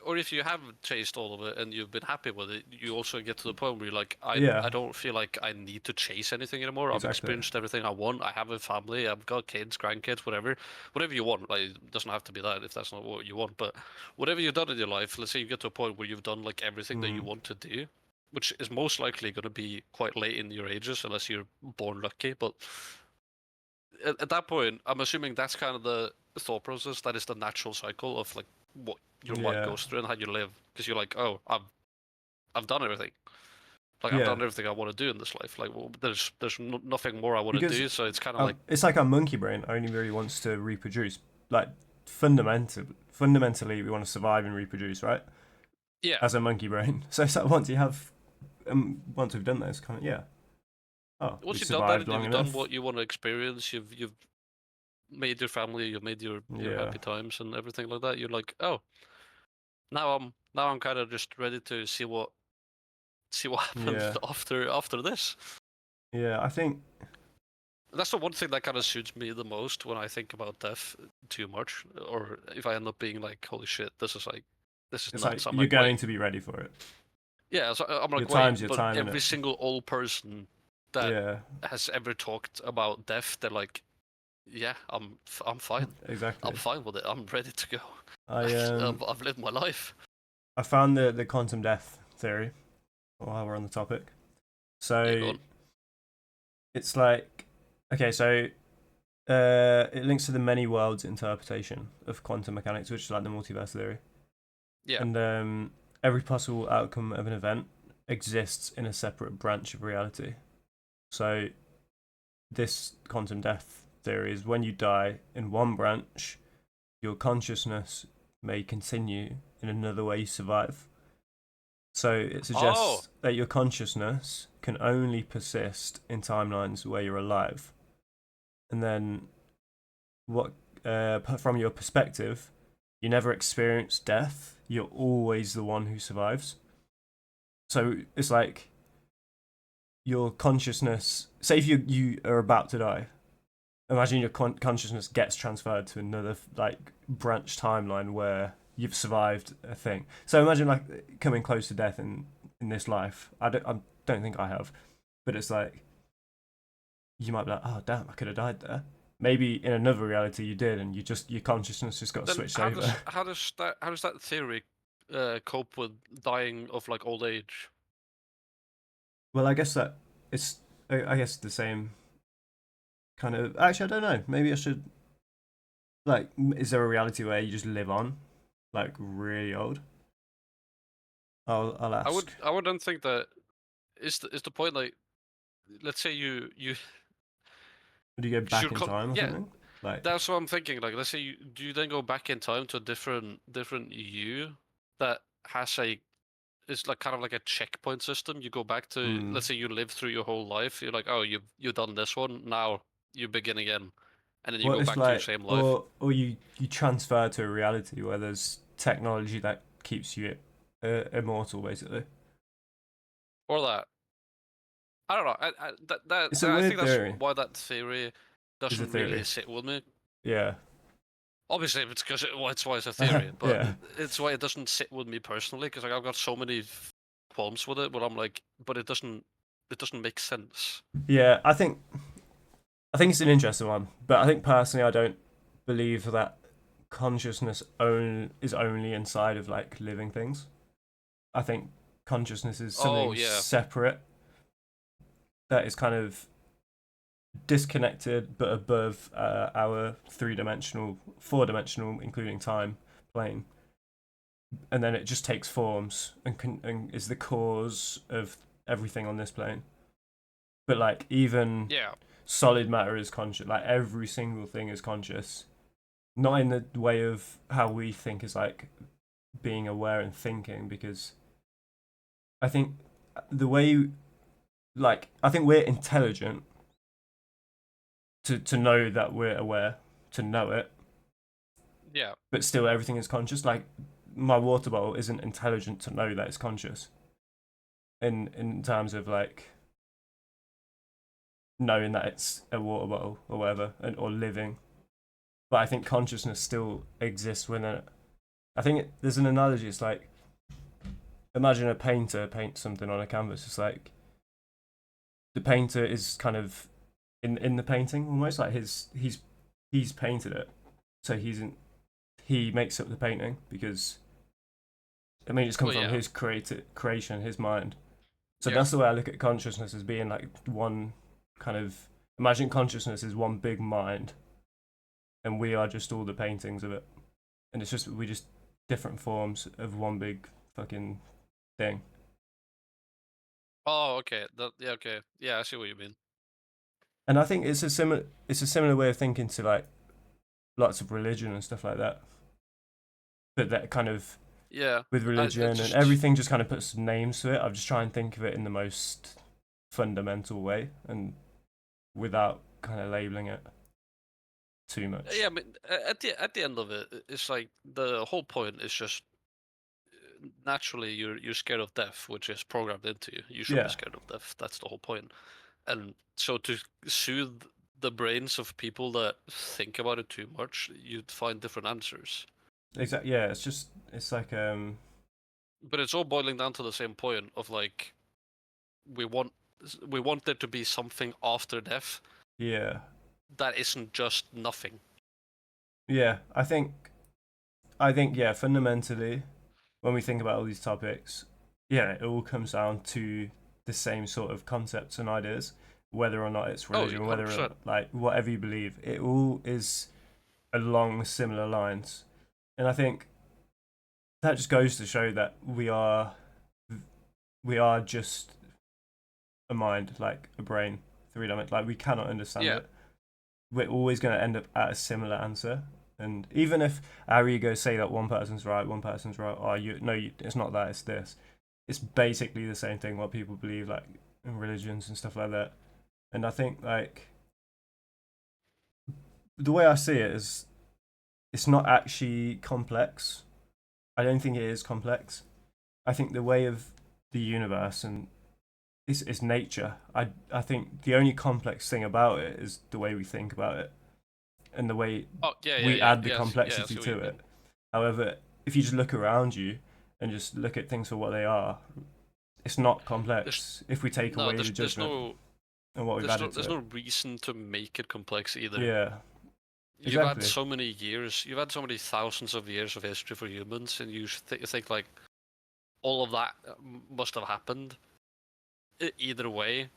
[SPEAKER 2] or if you have chased all of it and you've been happy with it, you also get to the point where you're like,
[SPEAKER 1] yeah,
[SPEAKER 2] I don't feel like I need to chase anything anymore. I've
[SPEAKER 1] exactly,
[SPEAKER 2] experienced everything I want. I have a family. I've got kids, grandkids, whatever you want. Like, it doesn't have to be that if that's not what you want. But whatever you've done in your life, let's say you get to a point where you've done like everything that you
[SPEAKER 1] mm,
[SPEAKER 2] want to do, which is most likely going to be quite late in your ages unless you're born lucky. But at that point, I'm assuming that's kind of the thought process. That is the natural cycle of like what your life
[SPEAKER 1] yeah,
[SPEAKER 2] goes through and how you live. Because you're like, oh, I've done everything. Like I've
[SPEAKER 1] yeah.
[SPEAKER 2] done everything I want to do in this life. Like well, there's nothing more I want to
[SPEAKER 1] Because
[SPEAKER 2] do. So it's kind of like
[SPEAKER 1] it's like our monkey brain only really wants to reproduce. Like fundamentally, we want to survive and reproduce, right?
[SPEAKER 2] yeah.
[SPEAKER 1] As a monkey brain. So it's like once we've done this, kind of yeah. Oh, we
[SPEAKER 2] Once you've done that
[SPEAKER 1] survived
[SPEAKER 2] and
[SPEAKER 1] long
[SPEAKER 2] you've done
[SPEAKER 1] enough.
[SPEAKER 2] what you want to experience, you've made your family, you've made your
[SPEAKER 1] Yeah,
[SPEAKER 2] happy times and everything like that. You're like, oh, now I'm kind of just ready to see what happens
[SPEAKER 1] yeah,
[SPEAKER 2] after this.
[SPEAKER 1] yeah. I think
[SPEAKER 2] That's the one thing that kind of suits me the most when I think about death too much, or if I end up being like, holy shit, this is
[SPEAKER 1] it's like
[SPEAKER 2] nuts. I'm
[SPEAKER 1] you're
[SPEAKER 2] like, wait,
[SPEAKER 1] going to be ready for it.
[SPEAKER 2] yeah. So I'm
[SPEAKER 1] Your
[SPEAKER 2] like, wait,
[SPEAKER 1] time's your
[SPEAKER 2] but
[SPEAKER 1] time,
[SPEAKER 2] every
[SPEAKER 1] innit?
[SPEAKER 2] single old person that
[SPEAKER 1] Yeah,
[SPEAKER 2] has ever talked about death, they're like, yeah, I'm fine. I'm
[SPEAKER 1] exactly.
[SPEAKER 2] fine with it. I'm ready to go.
[SPEAKER 1] I
[SPEAKER 2] I've lived my life.
[SPEAKER 1] I found the quantum death theory while we're on the topic.
[SPEAKER 2] Yeah, go
[SPEAKER 1] So
[SPEAKER 2] on.
[SPEAKER 1] it's like okay, so it links to the many worlds interpretation of quantum mechanics, which is like the multiverse theory.
[SPEAKER 2] Yeah.
[SPEAKER 1] And every possible outcome of an event exists in a separate branch of reality. So this quantum death theory is when you die in one branch, your consciousness may continue in another way you survive. So it
[SPEAKER 2] Oh,
[SPEAKER 1] suggests that your consciousness can only persist in timelines where you're alive. And then what from your perspective, you never experience death. You're always the one who survives. So it's like your consciousness. Say if you are about to die, imagine your consciousness gets transferred to another like branch timeline where you've survived a thing. So imagine like coming close to death in this life. I don't think I have, but it's like you might be like, oh damn, I could have died there. Maybe in another reality you did, and your consciousness just got
[SPEAKER 2] then
[SPEAKER 1] switched over.
[SPEAKER 2] how does that theory cope with dying of like old age?
[SPEAKER 1] Well, I guess that it's I guess the same kind of. Actually, I don't know. Maybe I should like. Is there a reality where you just live on, like really old? I'll ask.
[SPEAKER 2] I wouldn't think that is the point like let's say you
[SPEAKER 1] Would you go
[SPEAKER 2] because
[SPEAKER 1] back in time or
[SPEAKER 2] yeah,
[SPEAKER 1] something? Like,
[SPEAKER 2] that's what I'm thinking. Like, let's say you do you then go back in time to a different you that has a it's like kind of like a checkpoint system. You go back to
[SPEAKER 1] mm,
[SPEAKER 2] let's say you live through your whole life. You're like, oh, you've done this one. Now you begin again, and then you
[SPEAKER 1] what
[SPEAKER 2] go
[SPEAKER 1] if
[SPEAKER 2] back to your
[SPEAKER 1] like,
[SPEAKER 2] same life.
[SPEAKER 1] or you transfer to a reality where there's technology that keeps you immortal, basically.
[SPEAKER 2] Or that I don't know.
[SPEAKER 1] It's a
[SPEAKER 2] I think
[SPEAKER 1] weird
[SPEAKER 2] that's
[SPEAKER 1] theory.
[SPEAKER 2] why that theory
[SPEAKER 1] It's a
[SPEAKER 2] doesn't really
[SPEAKER 1] theory.
[SPEAKER 2] sit with me.
[SPEAKER 1] Yeah.
[SPEAKER 2] Obviously, it's because well, it's why it's a theory, but
[SPEAKER 1] Yeah.
[SPEAKER 2] it's why it doesn't sit with me personally. Because like I've got so many qualms with it, but I'm like, but it doesn't make sense.
[SPEAKER 1] Yeah. I think it's an interesting one, but I think personally, I don't believe that consciousness is only inside of like living things. I think consciousness is
[SPEAKER 2] Oh
[SPEAKER 1] something
[SPEAKER 2] yeah,
[SPEAKER 1] separate that is kind of disconnected but above our three-dimensional, four-dimensional, including time plane, and then it just takes forms and is the cause of everything on this plane. But like even
[SPEAKER 2] yeah,
[SPEAKER 1] solid matter is conscious. Like every single thing is conscious, not in the way of how we think is like being aware and thinking, because I think the way like I think we're intelligent to know that we're aware, to know it,
[SPEAKER 2] yeah.
[SPEAKER 1] but still everything is conscious. Like my water bottle isn't intelligent to know that it's conscious in terms of like knowing that it's a water bottle or whatever, or living. but I think consciousness still exists within it. I think there's an analogy. It's like, imagine a painter paints something on a canvas. It's like the painter is kind of in the painting, almost like he's painted it, so he makes up the painting because I mean it's come
[SPEAKER 2] Well,
[SPEAKER 1] from
[SPEAKER 2] yeah,
[SPEAKER 1] his creation, his mind. So
[SPEAKER 2] yeah.
[SPEAKER 1] that's the way I look at consciousness, as being like one kind of, imagine consciousness is one big mind, and we are just all the paintings of it, and it's just we just different forms of one big fucking thing.
[SPEAKER 2] Oh, okay. Yeah, okay. Yeah, I see what you mean.
[SPEAKER 1] And I think it's a similar way of thinking to like lots of religion and stuff like that. But that kind of
[SPEAKER 2] Yeah,
[SPEAKER 1] with
[SPEAKER 2] I
[SPEAKER 1] religion and
[SPEAKER 2] just
[SPEAKER 1] everything just kind of puts names to it. I just try and think of it in the most fundamental way and without kind of labeling it too
[SPEAKER 2] yeah.
[SPEAKER 1] much.
[SPEAKER 2] I mean, at the end of it, it's like the whole point is just naturally you're scared of death, which is programmed into you. You should be
[SPEAKER 1] Yeah,
[SPEAKER 2] scared of death. That's the whole point. And so to soothe the brains of people that think about it too much, you'd find different answers.
[SPEAKER 1] exactly. Yeah, it's like
[SPEAKER 2] But it's all boiling down to the same point of like we want we want there to be something after death
[SPEAKER 1] yeah,
[SPEAKER 2] that isn't just nothing.
[SPEAKER 1] yeah. I think yeah. Fundamentally, when we think about all these topics, yeah, it all comes down to the same sort of concepts and ideas, whether or not it's
[SPEAKER 2] Oh,
[SPEAKER 1] religion, whether
[SPEAKER 2] 100%.
[SPEAKER 1] like whatever you believe, it all is along similar lines. And I think that just goes to show that we are just a mind, like a brain, three-dimensional. Like we cannot understand
[SPEAKER 2] Yeah.
[SPEAKER 1] it. We're always going to end up at a similar answer. And even if our egos say that one person's right, one person's right, oh, it's not that, it's this. It's basically the same thing what people believe, like in religions and stuff like that. And I think like the way I see it is, it's not actually complex. I don't think it is complex. I think the way of the universe and it's nature. I think the only complex thing about it is the way we think about it and the way
[SPEAKER 2] Oh, yeah, yeah,
[SPEAKER 1] we
[SPEAKER 2] yeah.
[SPEAKER 1] add the
[SPEAKER 2] Yes, yeah. I
[SPEAKER 1] complexity
[SPEAKER 2] see what
[SPEAKER 1] to
[SPEAKER 2] you
[SPEAKER 1] it.
[SPEAKER 2] mean.
[SPEAKER 1] However, if you just look around you and just look at things for what they are, it's not
[SPEAKER 2] There's
[SPEAKER 1] complex if we take
[SPEAKER 2] no,
[SPEAKER 1] away the
[SPEAKER 2] there's
[SPEAKER 1] judgment
[SPEAKER 2] no,
[SPEAKER 1] and what we've
[SPEAKER 2] there's no,
[SPEAKER 1] added to
[SPEAKER 2] there's
[SPEAKER 1] it.
[SPEAKER 2] no reason to make it complex either.
[SPEAKER 1] Yeah,
[SPEAKER 2] You've had
[SPEAKER 1] exactly.
[SPEAKER 2] so many years, you've had so many thousands of years of history for humans, and you think like all of that must have happened either way.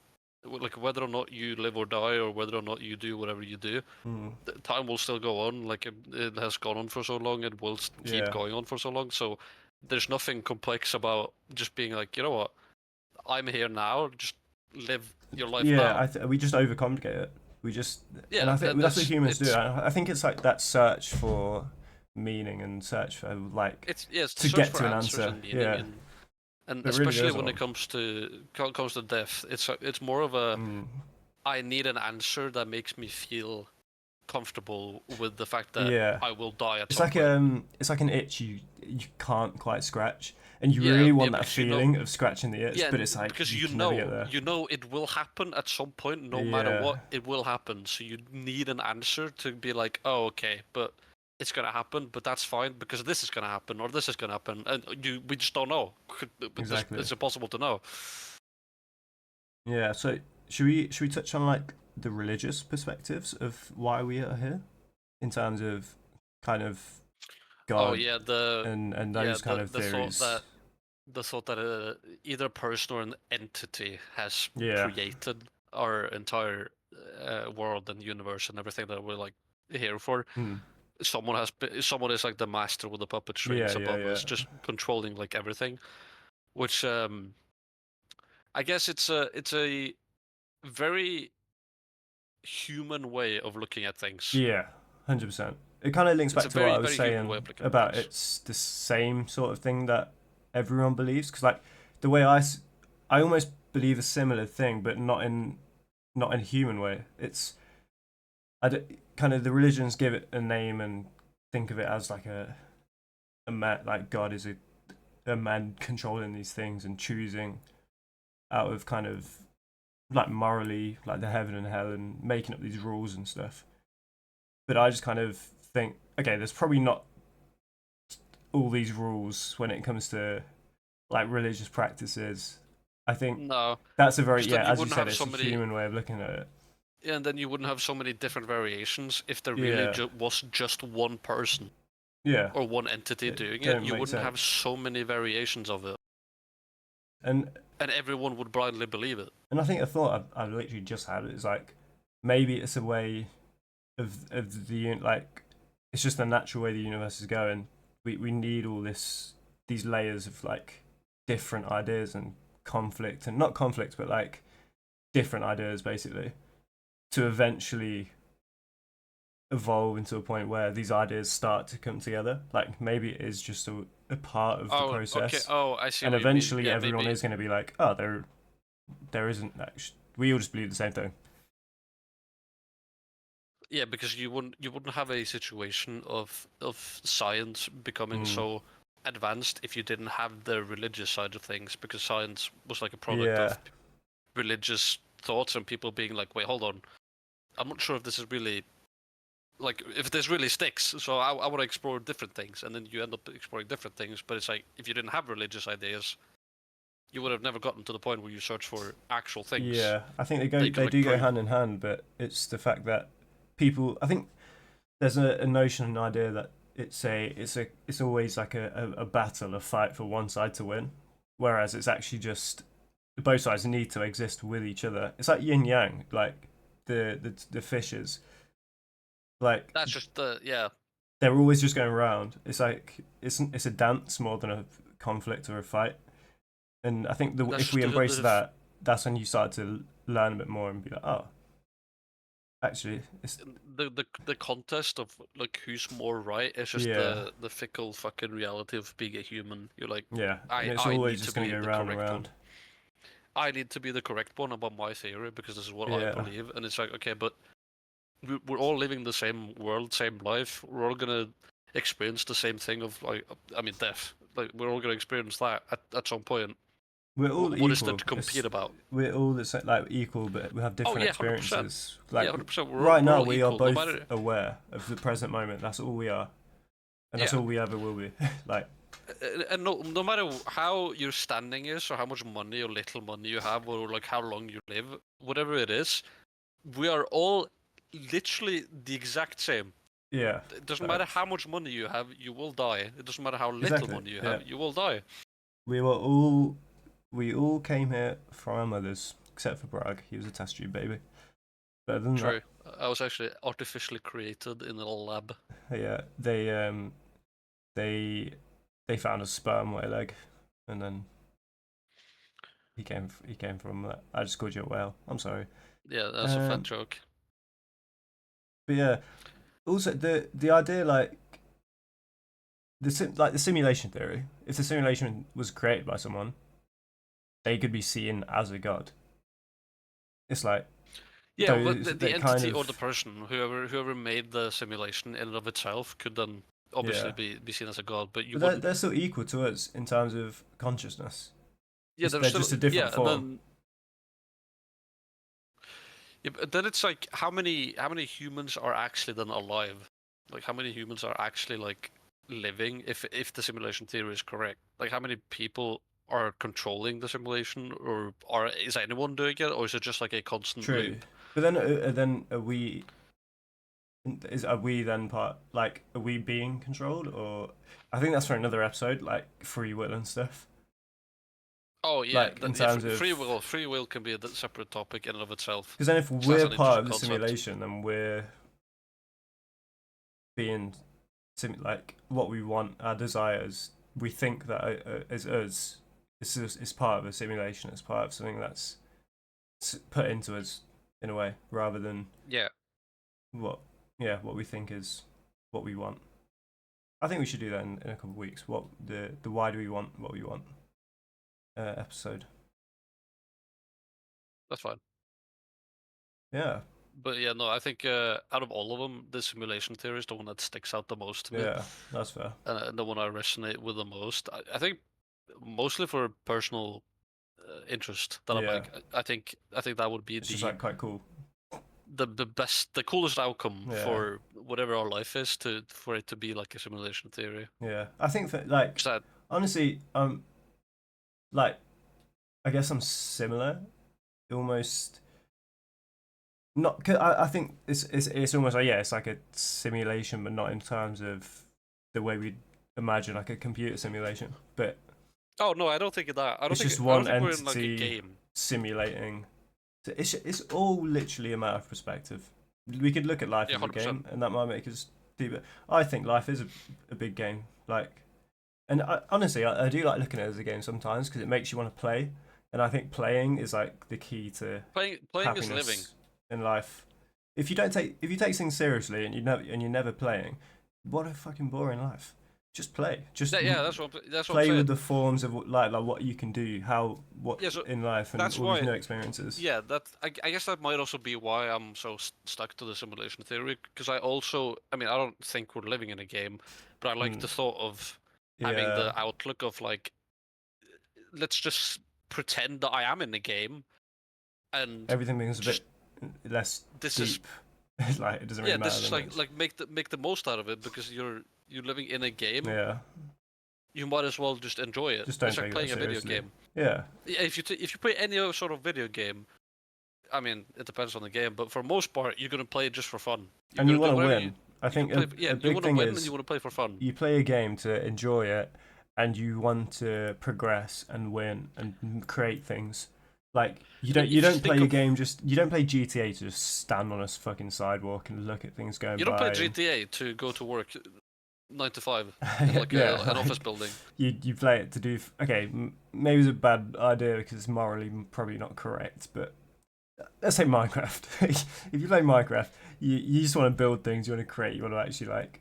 [SPEAKER 2] Like whether or not you live or die, or whether or not you do whatever you do,
[SPEAKER 1] Mm,
[SPEAKER 2] time will still go on. Like it has gone on for so long, it will keep
[SPEAKER 1] yeah.
[SPEAKER 2] going on for so long. So there's nothing complex about just being like, you know what, I'm here now. Just live your life
[SPEAKER 1] Yeah,
[SPEAKER 2] now.
[SPEAKER 1] we just overcomplicate it. We just, and
[SPEAKER 2] Yeah,
[SPEAKER 1] I think that's what humans do.
[SPEAKER 2] it's
[SPEAKER 1] I think it's like that search for meaning and search for like
[SPEAKER 2] yeah, it's the
[SPEAKER 1] to
[SPEAKER 2] search
[SPEAKER 1] get
[SPEAKER 2] for
[SPEAKER 1] to an
[SPEAKER 2] answers
[SPEAKER 1] answer.
[SPEAKER 2] and meaning,
[SPEAKER 1] Yeah,
[SPEAKER 2] and
[SPEAKER 1] but it really
[SPEAKER 2] especially when it
[SPEAKER 1] doesn't.
[SPEAKER 2] comes to death, it's more of a
[SPEAKER 1] Mm.
[SPEAKER 2] I need an answer that makes me feel comfortable with the fact that
[SPEAKER 1] Yeah,
[SPEAKER 2] I will die at
[SPEAKER 1] it's
[SPEAKER 2] some
[SPEAKER 1] like
[SPEAKER 2] point.
[SPEAKER 1] it's like an itch you can't quite scratch, and you
[SPEAKER 2] Yeah,
[SPEAKER 1] really
[SPEAKER 2] yeah,
[SPEAKER 1] want that
[SPEAKER 2] because you know,
[SPEAKER 1] feeling of scratching the itch,
[SPEAKER 2] yeah,
[SPEAKER 1] but it's like
[SPEAKER 2] because
[SPEAKER 1] you
[SPEAKER 2] you
[SPEAKER 1] can never get
[SPEAKER 2] know,
[SPEAKER 1] there.
[SPEAKER 2] it will happen at some point, no matter
[SPEAKER 1] Yeah,
[SPEAKER 2] what, it will happen. So you need an answer to be like, oh, okay, but it's gonna happen, but that's fine because this is gonna happen or this is gonna happen, and we just don't know.
[SPEAKER 1] exactly.
[SPEAKER 2] It's impossible to know.
[SPEAKER 1] Yeah, so should we touch on like the religious perspectives of why we are here in terms of kind of
[SPEAKER 2] Oh
[SPEAKER 1] God
[SPEAKER 2] yeah,
[SPEAKER 1] and
[SPEAKER 2] yeah
[SPEAKER 1] those kind
[SPEAKER 2] the
[SPEAKER 1] of
[SPEAKER 2] the thought
[SPEAKER 1] theories?
[SPEAKER 2] that either person or an entity has
[SPEAKER 1] Yeah.
[SPEAKER 2] created our entire world and universe and everything that we're like here for.
[SPEAKER 1] Hmm.
[SPEAKER 2] Someone is like the master with the puppet
[SPEAKER 1] Yeah,
[SPEAKER 2] strings
[SPEAKER 1] yeah,
[SPEAKER 2] above
[SPEAKER 1] yeah.
[SPEAKER 2] us, just controlling like everything. Which I guess it's a very human way of looking at things.
[SPEAKER 1] Yeah, 100%. It kind of links
[SPEAKER 2] It's
[SPEAKER 1] back
[SPEAKER 2] a
[SPEAKER 1] to what
[SPEAKER 2] very
[SPEAKER 1] I was
[SPEAKER 2] very human way
[SPEAKER 1] saying
[SPEAKER 2] of looking at
[SPEAKER 1] about
[SPEAKER 2] things.
[SPEAKER 1] it's the same sort of thing that everyone believes. Because like the way I almost believe a similar thing, but not in a human way. It's kind of the religions give it a name and think of it as like a man, like God is a man controlling these things and choosing out of kind of like morally like the heaven and hell and making up these rules and stuff. But I just kind of think, okay, there's probably not all these rules when it comes to like religious practices. I think
[SPEAKER 2] No,
[SPEAKER 1] that's a very,
[SPEAKER 2] because then
[SPEAKER 1] yeah,
[SPEAKER 2] you
[SPEAKER 1] as you
[SPEAKER 2] wouldn't
[SPEAKER 1] said,
[SPEAKER 2] have
[SPEAKER 1] it's
[SPEAKER 2] so
[SPEAKER 1] a
[SPEAKER 2] many.
[SPEAKER 1] human way of looking at it.
[SPEAKER 2] Yeah, and then you wouldn't have so many different variations if there really
[SPEAKER 1] Yeah,
[SPEAKER 2] was just one person
[SPEAKER 1] yeah,
[SPEAKER 2] or one entity
[SPEAKER 1] it
[SPEAKER 2] doing it.
[SPEAKER 1] don't
[SPEAKER 2] You
[SPEAKER 1] make
[SPEAKER 2] wouldn't have
[SPEAKER 1] sense.
[SPEAKER 2] so many variations of it,
[SPEAKER 1] And
[SPEAKER 2] and everyone would blindly believe it.
[SPEAKER 1] I think a thought I've literally just had is like maybe it's a way of the like it's just a natural way the universe is going. We need all these layers of like different ideas and conflict and not conflict but like different ideas basically to eventually evolve into a point where these ideas start to come together. Like maybe it is just a part of the
[SPEAKER 2] Oh, okay.
[SPEAKER 1] process,
[SPEAKER 2] Oh, I see
[SPEAKER 1] and
[SPEAKER 2] what you mean.
[SPEAKER 1] eventually
[SPEAKER 2] Yeah,
[SPEAKER 1] everyone
[SPEAKER 2] maybe.
[SPEAKER 1] is going to be like, oh, there isn't actually. We all just believe the same thing.
[SPEAKER 2] Yeah, because you wouldn't have a situation of science becoming
[SPEAKER 1] Mm.
[SPEAKER 2] so advanced if you didn't have the religious side of things, because science was like a product
[SPEAKER 1] Yeah,
[SPEAKER 2] of religious thoughts and people being like, wait, hold on, I'm not sure if this is really like if this really sticks. So I want to explore different things, and then you end up exploring different things. But it's like if you didn't have religious ideas, you would have never gotten to the point where you search for actual things
[SPEAKER 1] yeah. I think
[SPEAKER 2] that you could
[SPEAKER 1] they
[SPEAKER 2] like
[SPEAKER 1] do go
[SPEAKER 2] prove.
[SPEAKER 1] hand in hand, but it's the fact that people. I think there's a notion, an idea that it's always like a battle, a fight for one side to win, whereas it's actually just both sides need to exist with each other. It's like yin yang, like the fishes, like
[SPEAKER 2] That's just the yeah.
[SPEAKER 1] they're always just going around. It's like it's a dance more than a conflict or a fight. And I think
[SPEAKER 2] That's
[SPEAKER 1] if
[SPEAKER 2] just
[SPEAKER 1] we embrace
[SPEAKER 2] the
[SPEAKER 1] that, that's when you start to learn a bit more and be like, oh, actually, it's
[SPEAKER 2] the contest of like who's more right. It's just
[SPEAKER 1] yeah,
[SPEAKER 2] the fickle fucking reality of being a human. You're like,
[SPEAKER 1] yeah, and it's
[SPEAKER 2] I
[SPEAKER 1] always
[SPEAKER 2] need to
[SPEAKER 1] just gonna
[SPEAKER 2] be
[SPEAKER 1] go
[SPEAKER 2] the
[SPEAKER 1] round and
[SPEAKER 2] correct
[SPEAKER 1] round.
[SPEAKER 2] one. I need to be the correct one about my theory because this is what I
[SPEAKER 1] Yeah,
[SPEAKER 2] believe. And it's like, okay, but we're all living the same world, same life. We're all gonna experience the same thing of like, I mean, death. Like we're all gonna experience that at some point.
[SPEAKER 1] we're all
[SPEAKER 2] What is there
[SPEAKER 1] equal.
[SPEAKER 2] to compete about?
[SPEAKER 1] We're all the same, like equal, but we have
[SPEAKER 2] Oh
[SPEAKER 1] different
[SPEAKER 2] yeah, 100%.
[SPEAKER 1] experiences.
[SPEAKER 2] Yeah,
[SPEAKER 1] Like
[SPEAKER 2] 100%.
[SPEAKER 1] right
[SPEAKER 2] We're
[SPEAKER 1] now,
[SPEAKER 2] all
[SPEAKER 1] we are
[SPEAKER 2] equal, no
[SPEAKER 1] both
[SPEAKER 2] matter.
[SPEAKER 1] aware of the present moment. That's all we are, and that's
[SPEAKER 2] Yeah,
[SPEAKER 1] all we ever will be. Like
[SPEAKER 2] and no matter how your standing is or how much money or little money you have or like how long you live, whatever it is, we are all literally the exact same.
[SPEAKER 1] yeah,
[SPEAKER 2] It doesn't matter
[SPEAKER 1] facts.
[SPEAKER 2] how much money you have, you will die. It doesn't matter how little
[SPEAKER 1] Exactly.
[SPEAKER 2] money you
[SPEAKER 1] Yeah,
[SPEAKER 2] have, you will die.
[SPEAKER 1] we all came here from our mothers, except for Bragg. He was a test tube baby. But other than that,
[SPEAKER 2] True. I was actually artificially created in a lab.
[SPEAKER 1] yeah, they they found a sperm whale egg, and then he came from that. I just called you a whale. I'm sorry.
[SPEAKER 2] Yeah, that's a fat
[SPEAKER 1] Um,
[SPEAKER 2] joke.
[SPEAKER 1] but yeah, also the idea like like the simulation theory. If the simulation was created by someone, they could be seen as a god. It's like
[SPEAKER 2] Yeah, but
[SPEAKER 1] those
[SPEAKER 2] the
[SPEAKER 1] that kind
[SPEAKER 2] entity or the
[SPEAKER 1] of
[SPEAKER 2] person, whoever made the simulation in and of itself, could then obviously
[SPEAKER 1] yeah.
[SPEAKER 2] be seen as a god, but you
[SPEAKER 1] But
[SPEAKER 2] wouldn't.
[SPEAKER 1] they're still equal to us in terms of consciousness.
[SPEAKER 2] Yeah, they're
[SPEAKER 1] They're
[SPEAKER 2] still
[SPEAKER 1] just a different
[SPEAKER 2] yeah, and
[SPEAKER 1] form.
[SPEAKER 2] then yeah, but then it's like how many humans are actually then alive? Like how many humans are actually like living if the simulation theory is correct? Like how many people are controlling the simulation, or is anyone doing it, or is it just like a constant
[SPEAKER 1] True.
[SPEAKER 2] loop?
[SPEAKER 1] But then are we then part like are we being controlled or I think that's for another episode like free will and stuff.
[SPEAKER 2] Oh yeah,
[SPEAKER 1] Like in
[SPEAKER 2] yeah.
[SPEAKER 1] terms
[SPEAKER 2] Free
[SPEAKER 1] of
[SPEAKER 2] will, free will can be a separate topic in and of itself.
[SPEAKER 1] because then if
[SPEAKER 2] So that's
[SPEAKER 1] we're
[SPEAKER 2] an
[SPEAKER 1] part
[SPEAKER 2] interesting
[SPEAKER 1] of the
[SPEAKER 2] concept.
[SPEAKER 1] simulation then we're being like what we want our desires we think that is us is part of a simulation it's part of something that's put into us in a way rather than
[SPEAKER 2] Yeah,
[SPEAKER 1] what what we think is what we want. I think we should do that in a couple of weeks. What the why do we want what we want episode.
[SPEAKER 2] that's fine.
[SPEAKER 1] Yeah,
[SPEAKER 2] But yeah, no, I think out of all of them, the simulation theory is the one that sticks out the most to me,
[SPEAKER 1] yeah, that's fair.
[SPEAKER 2] and the one I resonate with the most. I think mostly for personal interest that I'm
[SPEAKER 1] Yeah,
[SPEAKER 2] like, I think that would be
[SPEAKER 1] it's just
[SPEAKER 2] the
[SPEAKER 1] like quite cool.
[SPEAKER 2] the coolest outcome
[SPEAKER 1] Yeah.
[SPEAKER 2] for whatever our life is for it to be like a simulation theory.
[SPEAKER 1] Yeah, I think that like
[SPEAKER 2] 'Cause that,
[SPEAKER 1] honestly, like I guess I'm similar, almost. Not, cause I think it's almost like, yeah, it's like a simulation, but not in terms of the way we imagine like a computer simulation. But
[SPEAKER 2] oh no, I don't think of that.
[SPEAKER 1] it's just
[SPEAKER 2] I don't
[SPEAKER 1] one
[SPEAKER 2] think we're in like a
[SPEAKER 1] entity
[SPEAKER 2] game.
[SPEAKER 1] simulating. It's all literally a matter of perspective. We could look at life
[SPEAKER 2] Yeah,
[SPEAKER 1] as a
[SPEAKER 2] 100%.
[SPEAKER 1] game, and that might make us deeper. I think life is a big game. Like, and honestly, I do like looking at it as a game sometimes because it makes you want to play. And I think playing is like the key to
[SPEAKER 2] Playing is living.
[SPEAKER 1] happiness in life. If you take things seriously and you're never playing, what a fucking boring life. Just play. Just
[SPEAKER 2] Yeah, that's what I'm
[SPEAKER 1] play
[SPEAKER 2] saying.
[SPEAKER 1] with the forms of like what you can do, what
[SPEAKER 2] Yeah, so
[SPEAKER 1] in life, and
[SPEAKER 2] that's
[SPEAKER 1] all these
[SPEAKER 2] why.
[SPEAKER 1] new experiences.
[SPEAKER 2] Yeah, I guess that might also be why I'm so stuck to the simulation theory. Because I mean, I don't think we're living in a game, but I like the thought of having
[SPEAKER 1] Yeah,
[SPEAKER 2] the outlook of like, let's just pretend that I am in the game, and
[SPEAKER 1] everything becomes a
[SPEAKER 2] just
[SPEAKER 1] bit less
[SPEAKER 2] this is
[SPEAKER 1] deep. Like it doesn't
[SPEAKER 2] yeah,
[SPEAKER 1] really matter
[SPEAKER 2] this is
[SPEAKER 1] that much.
[SPEAKER 2] like make the most out of it because you're living in a game.
[SPEAKER 1] Yeah,
[SPEAKER 2] You might as well just enjoy it.
[SPEAKER 1] just don't
[SPEAKER 2] It's like
[SPEAKER 1] take that
[SPEAKER 2] playing a video
[SPEAKER 1] seriously.
[SPEAKER 2] game.
[SPEAKER 1] Yeah,
[SPEAKER 2] Yeah, if you play any other sort of video game, I mean, it depends on the game, but for most part, you're gonna play it just for fun. You're
[SPEAKER 1] and you
[SPEAKER 2] gonna
[SPEAKER 1] want
[SPEAKER 2] do
[SPEAKER 1] to
[SPEAKER 2] whatever
[SPEAKER 1] win. I
[SPEAKER 2] you can
[SPEAKER 1] think
[SPEAKER 2] play. Yeah,
[SPEAKER 1] a
[SPEAKER 2] you
[SPEAKER 1] big
[SPEAKER 2] want to
[SPEAKER 1] thing
[SPEAKER 2] win and
[SPEAKER 1] is
[SPEAKER 2] you want to play for fun.
[SPEAKER 1] you play a game to enjoy it, and you want to progress and win and create things. Like you don't play a game just you don't play GTA to just stand on a fucking sidewalk and look at things going
[SPEAKER 2] You don't play
[SPEAKER 1] by.
[SPEAKER 2] GTA to go to work 9 to 5 in like
[SPEAKER 1] Yeah,
[SPEAKER 2] an office building.
[SPEAKER 1] you play it to do. Okay, maybe it's a bad idea because it's morally probably not correct, but let's say Minecraft. If you play Minecraft, you just want to build things, you want to create, you want to actually like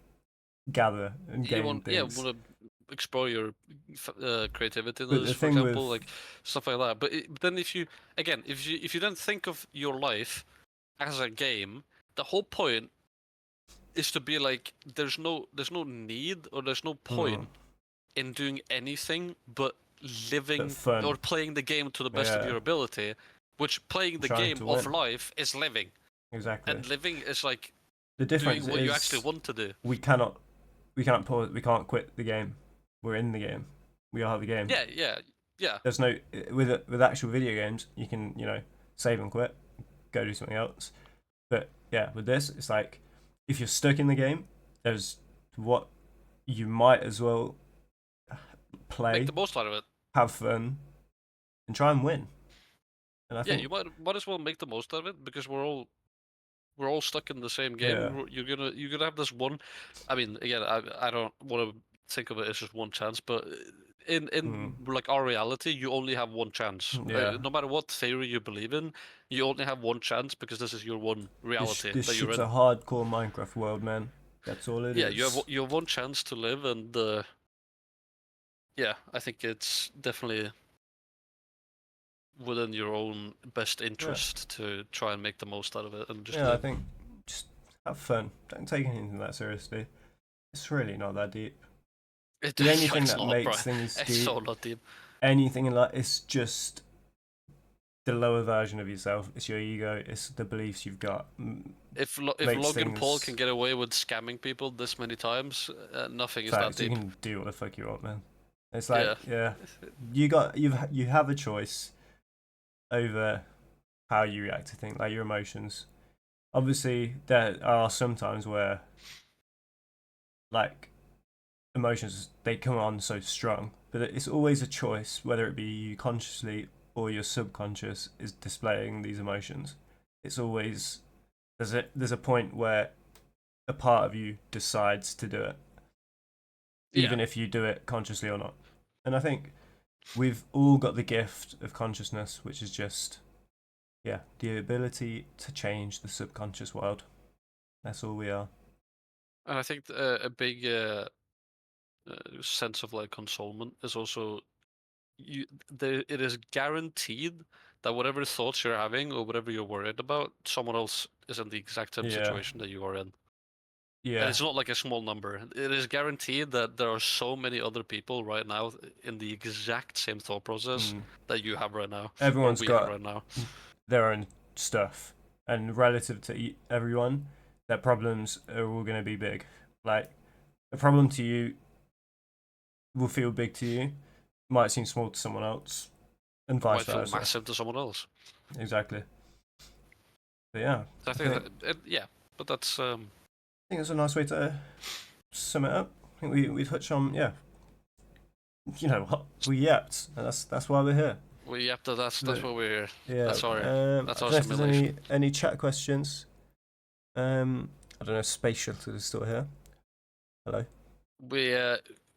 [SPEAKER 1] gather and gain things.
[SPEAKER 2] Want to explore your creativity in
[SPEAKER 1] But
[SPEAKER 2] this,
[SPEAKER 1] the
[SPEAKER 2] for
[SPEAKER 1] thing
[SPEAKER 2] example,
[SPEAKER 1] with
[SPEAKER 2] like stuff like that. But then if you again, if you don't think of your life as a game, the whole point is to be like there's no need or there's no point in doing anything but living
[SPEAKER 1] fun,
[SPEAKER 2] or playing the game to the best of
[SPEAKER 1] yeah,
[SPEAKER 2] your ability, which playing the
[SPEAKER 1] trying
[SPEAKER 2] game
[SPEAKER 1] to
[SPEAKER 2] of
[SPEAKER 1] win.
[SPEAKER 2] life is living,
[SPEAKER 1] Exactly.
[SPEAKER 2] and living is like
[SPEAKER 1] The
[SPEAKER 2] doing
[SPEAKER 1] difference
[SPEAKER 2] what you actually
[SPEAKER 1] is
[SPEAKER 2] want to do.
[SPEAKER 1] we cannot pause, we can't quit the game. We're in the game. We are the game.
[SPEAKER 2] Yeah.
[SPEAKER 1] There's no with actual video games, you can, save and quit, go do something else. But yeah, with this, it's like if you're stuck in the game, there's what you might as well play,
[SPEAKER 2] Make the most out of it.
[SPEAKER 1] have fun, and try and win. And I
[SPEAKER 2] Yeah,
[SPEAKER 1] think
[SPEAKER 2] you might as well make the most of it because we're all stuck in the same game.
[SPEAKER 1] yeah,
[SPEAKER 2] You're gonna have this one. I mean, again, I don't want to think of it as just one chance, but in like our reality, you only have one chance.
[SPEAKER 1] yeah.
[SPEAKER 2] No matter what theory you believe in, you only have one chance because this is your one reality
[SPEAKER 1] This
[SPEAKER 2] that you're
[SPEAKER 1] shit's a
[SPEAKER 2] in.
[SPEAKER 1] hardcore Minecraft world, man. That's all it
[SPEAKER 2] Yeah,
[SPEAKER 1] is.
[SPEAKER 2] you have one chance to live, and yeah, I think it's definitely within your own best interest to try and make the most out of it and just
[SPEAKER 1] Yeah, I
[SPEAKER 2] live.
[SPEAKER 1] think just have fun. Don't take anything that seriously. It's really not that deep. The only thing that makes things
[SPEAKER 2] It's
[SPEAKER 1] deep,
[SPEAKER 2] so not deep.
[SPEAKER 1] anything in life, it's just the lower version of yourself. It's your ego. It's the beliefs you've got.
[SPEAKER 2] If
[SPEAKER 1] Makes
[SPEAKER 2] Logan Paul
[SPEAKER 1] things
[SPEAKER 2] can get away with scamming people this many times, nothing is that
[SPEAKER 1] facts. You
[SPEAKER 2] deep.
[SPEAKER 1] can do what the fuck you want, man. It's
[SPEAKER 2] Yeah.
[SPEAKER 1] like you have a choice over how you react to things, like your emotions. Obviously, there are some times where like emotions they come on so strong, but it's always a choice whether it be you consciously or your subconscious is displaying these emotions. It's always there's a point where a part of you decides to do it, even
[SPEAKER 2] Yeah.
[SPEAKER 1] if you do it consciously or not. And I think we've all got the gift of consciousness, which is just the ability to change the subconscious world. That's all we are.
[SPEAKER 2] And I think a big sense of like consolement is also it is guaranteed that whatever thoughts you're having or whatever you're worried about, someone else is in the exact same
[SPEAKER 1] Yeah,
[SPEAKER 2] situation that you are in. And
[SPEAKER 1] yeah.
[SPEAKER 2] it's not like a small number. It is guaranteed that there are so many other people right now in the exact same thought process that you have right now, or
[SPEAKER 1] Everyone's
[SPEAKER 2] we have
[SPEAKER 1] got
[SPEAKER 2] right now.
[SPEAKER 1] their own stuff. and relative to everyone, their problems are all going to be big. Like, a problem to you will feel big to you, might seem small to someone else, and
[SPEAKER 2] Might
[SPEAKER 1] vice
[SPEAKER 2] feel
[SPEAKER 1] versa.
[SPEAKER 2] massive to someone else.
[SPEAKER 1] Exactly. But yeah,
[SPEAKER 2] So I think yeah, but that's
[SPEAKER 1] I think it's a nice way to sum it up. I think we touched on, yeah, you know what, we yapped, and that's why we're here.
[SPEAKER 2] that's what we're
[SPEAKER 1] Yeah.
[SPEAKER 2] that's our
[SPEAKER 1] I don't know if there's
[SPEAKER 2] simulation.
[SPEAKER 1] any chat questions. I don't know if Space Shuttle is still here. Hello.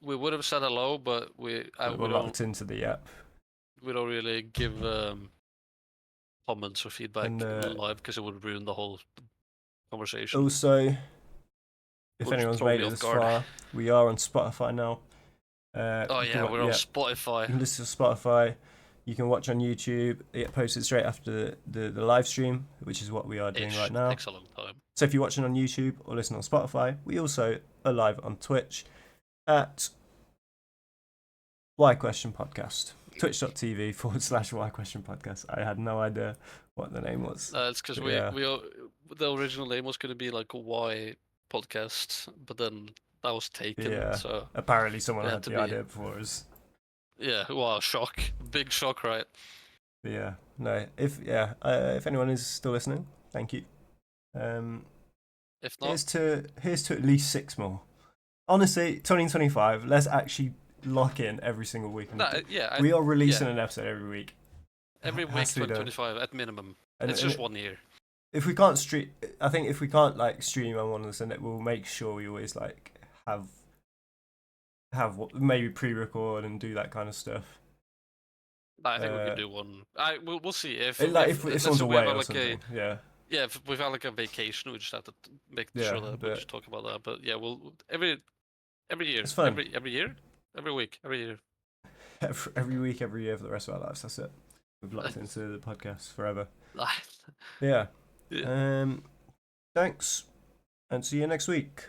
[SPEAKER 2] We would have said hello, but
[SPEAKER 1] We're
[SPEAKER 2] we
[SPEAKER 1] locked
[SPEAKER 2] don't
[SPEAKER 1] into the app.
[SPEAKER 2] really give comments or feedback
[SPEAKER 1] And
[SPEAKER 2] live because it would ruin the whole conversation.
[SPEAKER 1] also, if
[SPEAKER 2] Would
[SPEAKER 1] anyone's
[SPEAKER 2] throw
[SPEAKER 1] made
[SPEAKER 2] me
[SPEAKER 1] it
[SPEAKER 2] off
[SPEAKER 1] this
[SPEAKER 2] guard.
[SPEAKER 1] far, we are on Spotify now.
[SPEAKER 2] Oh yeah, we're on Spotify.
[SPEAKER 1] You can listen to Spotify. You can watch on YouTube. It gets posted straight after the live stream, which is what we are doing right now.
[SPEAKER 2] Takes a long time.
[SPEAKER 1] So if you're watching on YouTube or listening on Spotify, we also are live on Twitch at Why Question Podcast. Twitch.tv/Why Question Podcast. I had no idea what the name was.
[SPEAKER 2] It's because the original name was going to be like Why Podcast, but then that was taken.
[SPEAKER 1] Yeah.
[SPEAKER 2] So
[SPEAKER 1] apparently someone had the idea before us.
[SPEAKER 2] Yeah. Wow. Shock. Big shock, right?
[SPEAKER 1] But yeah. No. If anyone is still listening, thank you.
[SPEAKER 2] If not,
[SPEAKER 1] here's to at least 6 more. Honestly, 2025. Let's actually lock in every single week. We are releasing an episode every week.
[SPEAKER 2] Every week, 2025 at minimum. And it's just 1 year.
[SPEAKER 1] If we can't stream, I think if we can't like stream on one of the Sunday, we'll make sure we always like have maybe pre-record and do that kind of stuff.
[SPEAKER 2] I think we can do one. We'll see if
[SPEAKER 1] someone's away or something. Yeah.
[SPEAKER 2] Yeah, if we've had like a vacation, we just have to make sure that we just talk about that. But yeah, we'll every year,
[SPEAKER 1] it's fun.
[SPEAKER 2] Every year, every week, every year,
[SPEAKER 1] every week, every year for the rest of our lives. That's it. We've locked into the podcast forever. Yeah. Thanks, and see you next week.